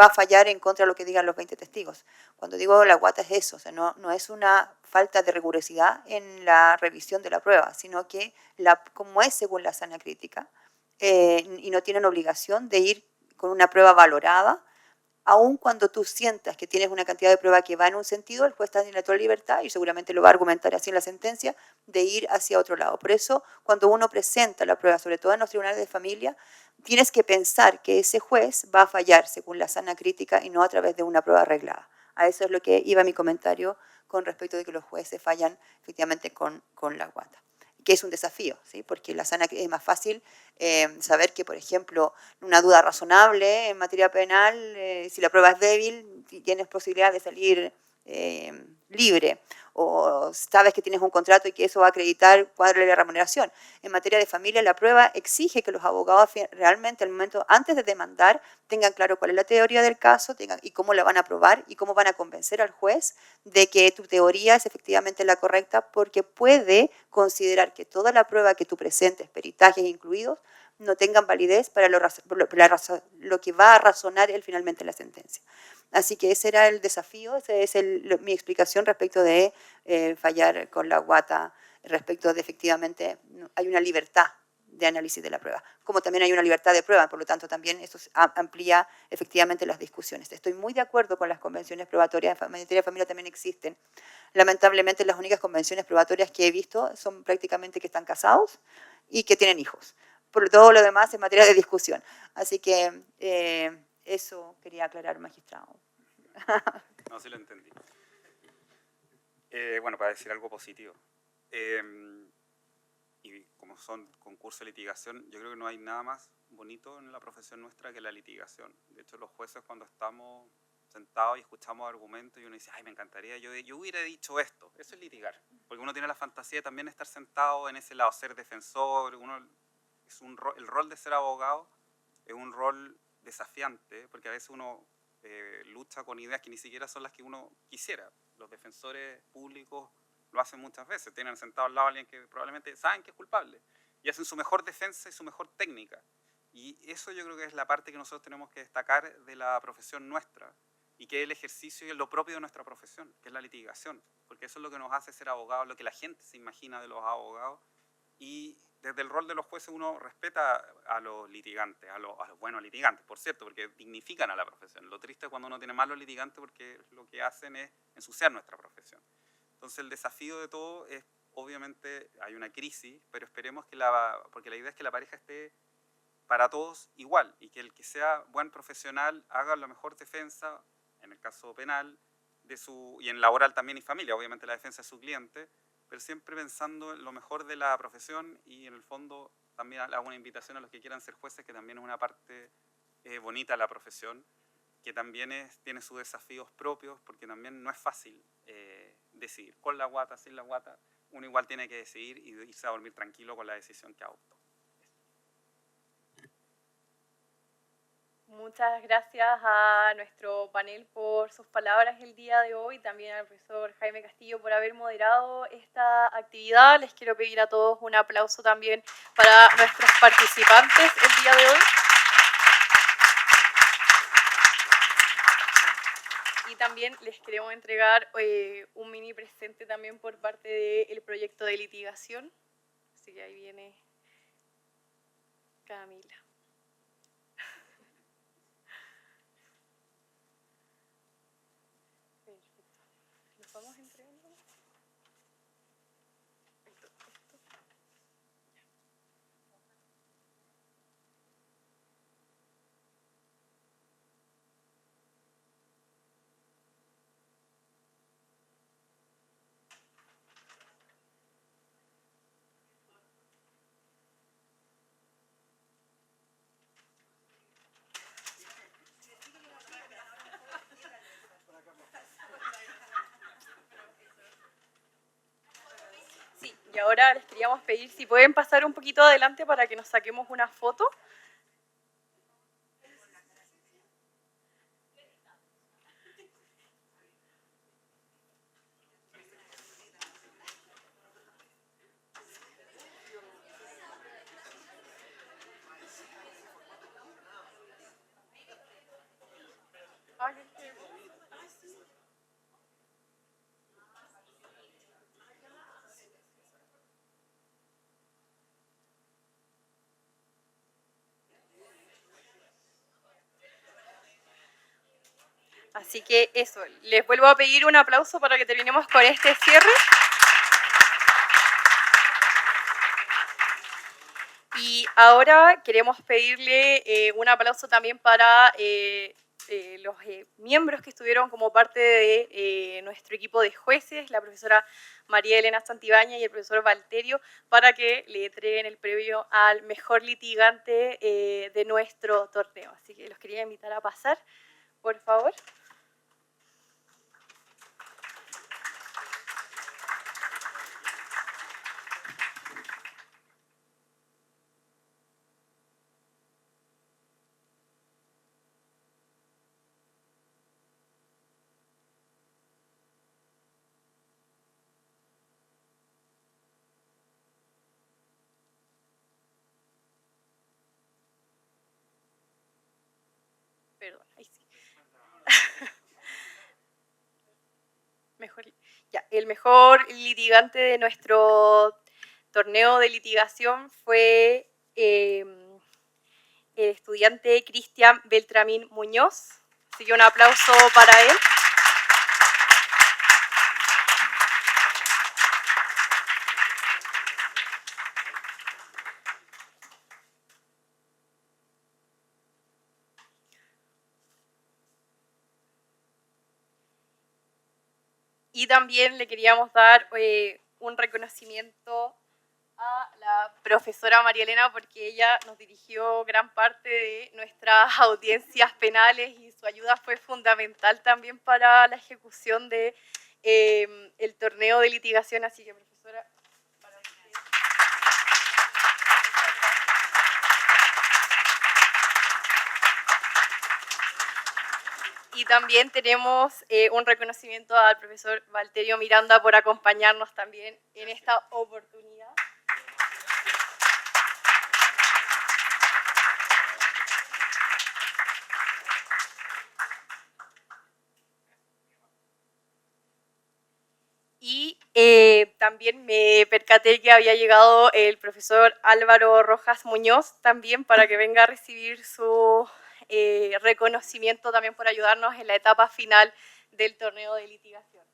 va a fallar en contra de lo que digan los 20 testigos. Cuando digo la guata es eso, o sea, no es una falta de rigurosidad en la revisión de la prueba, sino que como es según la sana crítica, y no tienen obligación de ir con una prueba valorada, aun cuando tú sientas que tienes una cantidad de prueba que va en un sentido, el juez está en la total libertad, y seguramente lo va a argumentar así en la sentencia, de ir hacia otro lado. Por eso, cuando uno presenta la prueba, sobre todo en los tribunales de familia, tienes que pensar que ese juez va a fallar según la sana crítica y no a través de una prueba arreglada. A eso es lo que iba mi comentario con respecto de que los jueces fallan efectivamente con la guata, que es un desafío, ¿sí? Porque la sana es más fácil saber que, por ejemplo, una duda razonable en materia penal, si la prueba es débil, tienes posibilidad de salir libre, o sabes que tienes un contrato y que eso va a acreditar cuadro de la remuneración. En materia de familia, la prueba exige que los abogados realmente al momento, antes de demandar, tengan claro cuál es la teoría del caso y cómo la van a probar y cómo van a convencer al juez de que tu teoría es efectivamente la correcta, porque puede considerar que toda la prueba que tú presentes, peritajes incluidos, no tengan validez para lo que va a razonar él finalmente en la sentencia. Así que ese era el desafío, esa es mi explicación respecto de fallar con la guata, respecto de efectivamente hay una libertad de análisis de la prueba, como también hay una libertad de prueba, por lo tanto también esto amplía efectivamente las discusiones. Estoy muy de acuerdo con las convenciones probatorias, en materia de familia también existen. Lamentablemente las únicas convenciones probatorias que he visto son prácticamente que están casados y que tienen hijos. Por todo lo demás en materia de discusión. Así que eso quería aclarar, magistrado. No, sí lo entendí. Bueno, para decir algo positivo. Y como son concursos de litigación, yo creo que no hay nada más bonito en la profesión nuestra que la litigación. De hecho, los jueces cuando estamos sentados y escuchamos argumentos y uno dice, ay, me encantaría, yo hubiera dicho esto. Eso es litigar. Porque uno tiene la fantasía de también estar sentado en ese lado, ser defensor, el rol de ser abogado es un rol desafiante, porque a veces uno lucha con ideas que ni siquiera son las que uno quisiera. Los defensores públicos lo hacen muchas veces, tienen sentado al lado a alguien que probablemente saben que es culpable y hacen su mejor defensa y su mejor técnica. Y eso yo creo que es la parte que nosotros tenemos que destacar de la profesión nuestra y que es el ejercicio y es lo propio de nuestra profesión, que es la litigación, porque eso es lo que nos hace ser abogados, lo que la gente se imagina de los abogados. Y desde el rol de los jueces uno respeta a los litigantes, a los buenos litigantes, por cierto, porque dignifican a la profesión. Lo triste es cuando uno tiene malos litigantes porque lo que hacen es ensuciar nuestra profesión. Entonces el desafío de todo es, obviamente, hay una crisis, pero esperemos porque la idea es que la pareja esté para todos igual y que el que sea buen profesional haga la mejor defensa, en el caso penal, y en laboral también y familia, obviamente la defensa de su cliente, pero siempre pensando en lo mejor de la profesión y en el fondo también hago una invitación a los que quieran ser jueces, que también es una parte bonita de la profesión, que también tiene sus desafíos propios, porque también no es fácil decidir con la guata, sin la guata, uno igual tiene que decidir y irse a dormir tranquilo con la decisión que adoptó. Muchas gracias a nuestro panel por sus palabras el día de hoy, también al profesor Jaime Castillo por haber moderado esta actividad. Les quiero pedir a todos un aplauso también para nuestros participantes el día de hoy. Y también les queremos entregar un mini presente también por parte del proyecto de litigación. Así que ahí viene Camila. ¿Nos vamos entregando? Sí, y ahora les queríamos pedir si pueden pasar un poquito adelante para que nos saquemos una foto. Así que eso, les vuelvo a pedir un aplauso para que terminemos con este cierre. Y ahora queremos pedirle un aplauso también para los miembros que estuvieron como parte de nuestro equipo de jueces, la profesora María Elena Santibáñez y el profesor Valterio, para que le entreguen el premio al mejor litigante de nuestro torneo. Así que los quería invitar a pasar, por favor. Perdón, ahí sí. El mejor litigante de nuestro torneo de litigación fue el estudiante Cristian Beltramín Muñoz. Así que un aplauso para él. Y también le queríamos dar un reconocimiento a la profesora María Elena porque ella nos dirigió gran parte de nuestras audiencias penales y su ayuda fue fundamental también para la ejecución de el torneo de litigación. Así que, profesora, para usted. Y también tenemos un reconocimiento al profesor Valterio Miranda por acompañarnos también en esta oportunidad. Y también me percaté que había llegado el profesor Álvaro Rojas Muñoz también para que venga a recibir su reconocimiento también por ayudarnos en la etapa final del torneo de litigación.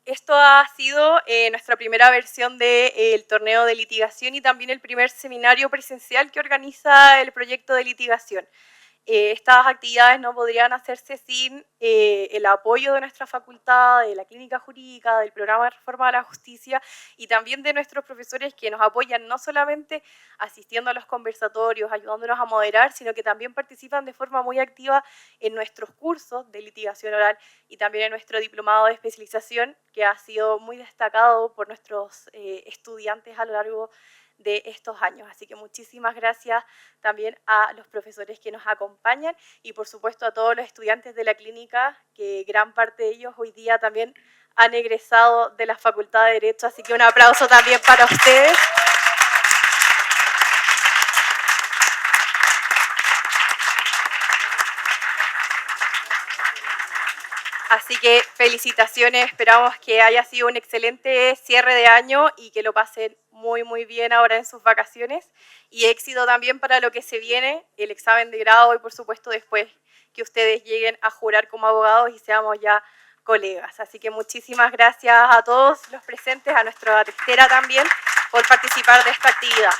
Esto ha sido nuestra primera versión del torneo de litigación y también el primer seminario presencial que organiza el proyecto de litigación. Estas actividades no podrían hacerse sin el apoyo de nuestra facultad, de la clínica jurídica, del programa de reforma de la justicia y también de nuestros profesores que nos apoyan no solamente asistiendo a los conversatorios, ayudándonos a moderar, sino que también participan de forma muy activa en nuestros cursos de litigación oral y también en nuestro diplomado de especialización, que ha sido muy destacado por nuestros estudiantes a lo largo de estos años. Así que muchísimas gracias también a los profesores que nos acompañan y por supuesto a todos los estudiantes de la clínica, que gran parte de ellos hoy día también han egresado de la Facultad de Derecho, así que un aplauso también para ustedes. Así que felicitaciones, esperamos que haya sido un excelente cierre de año y que lo pasen muy, muy bien ahora en sus vacaciones. Y éxito también para lo que se viene, el examen de grado y por supuesto después que ustedes lleguen a jurar como abogados y seamos ya colegas. Así que muchísimas gracias a todos los presentes, a nuestra atestera también, por participar de esta actividad.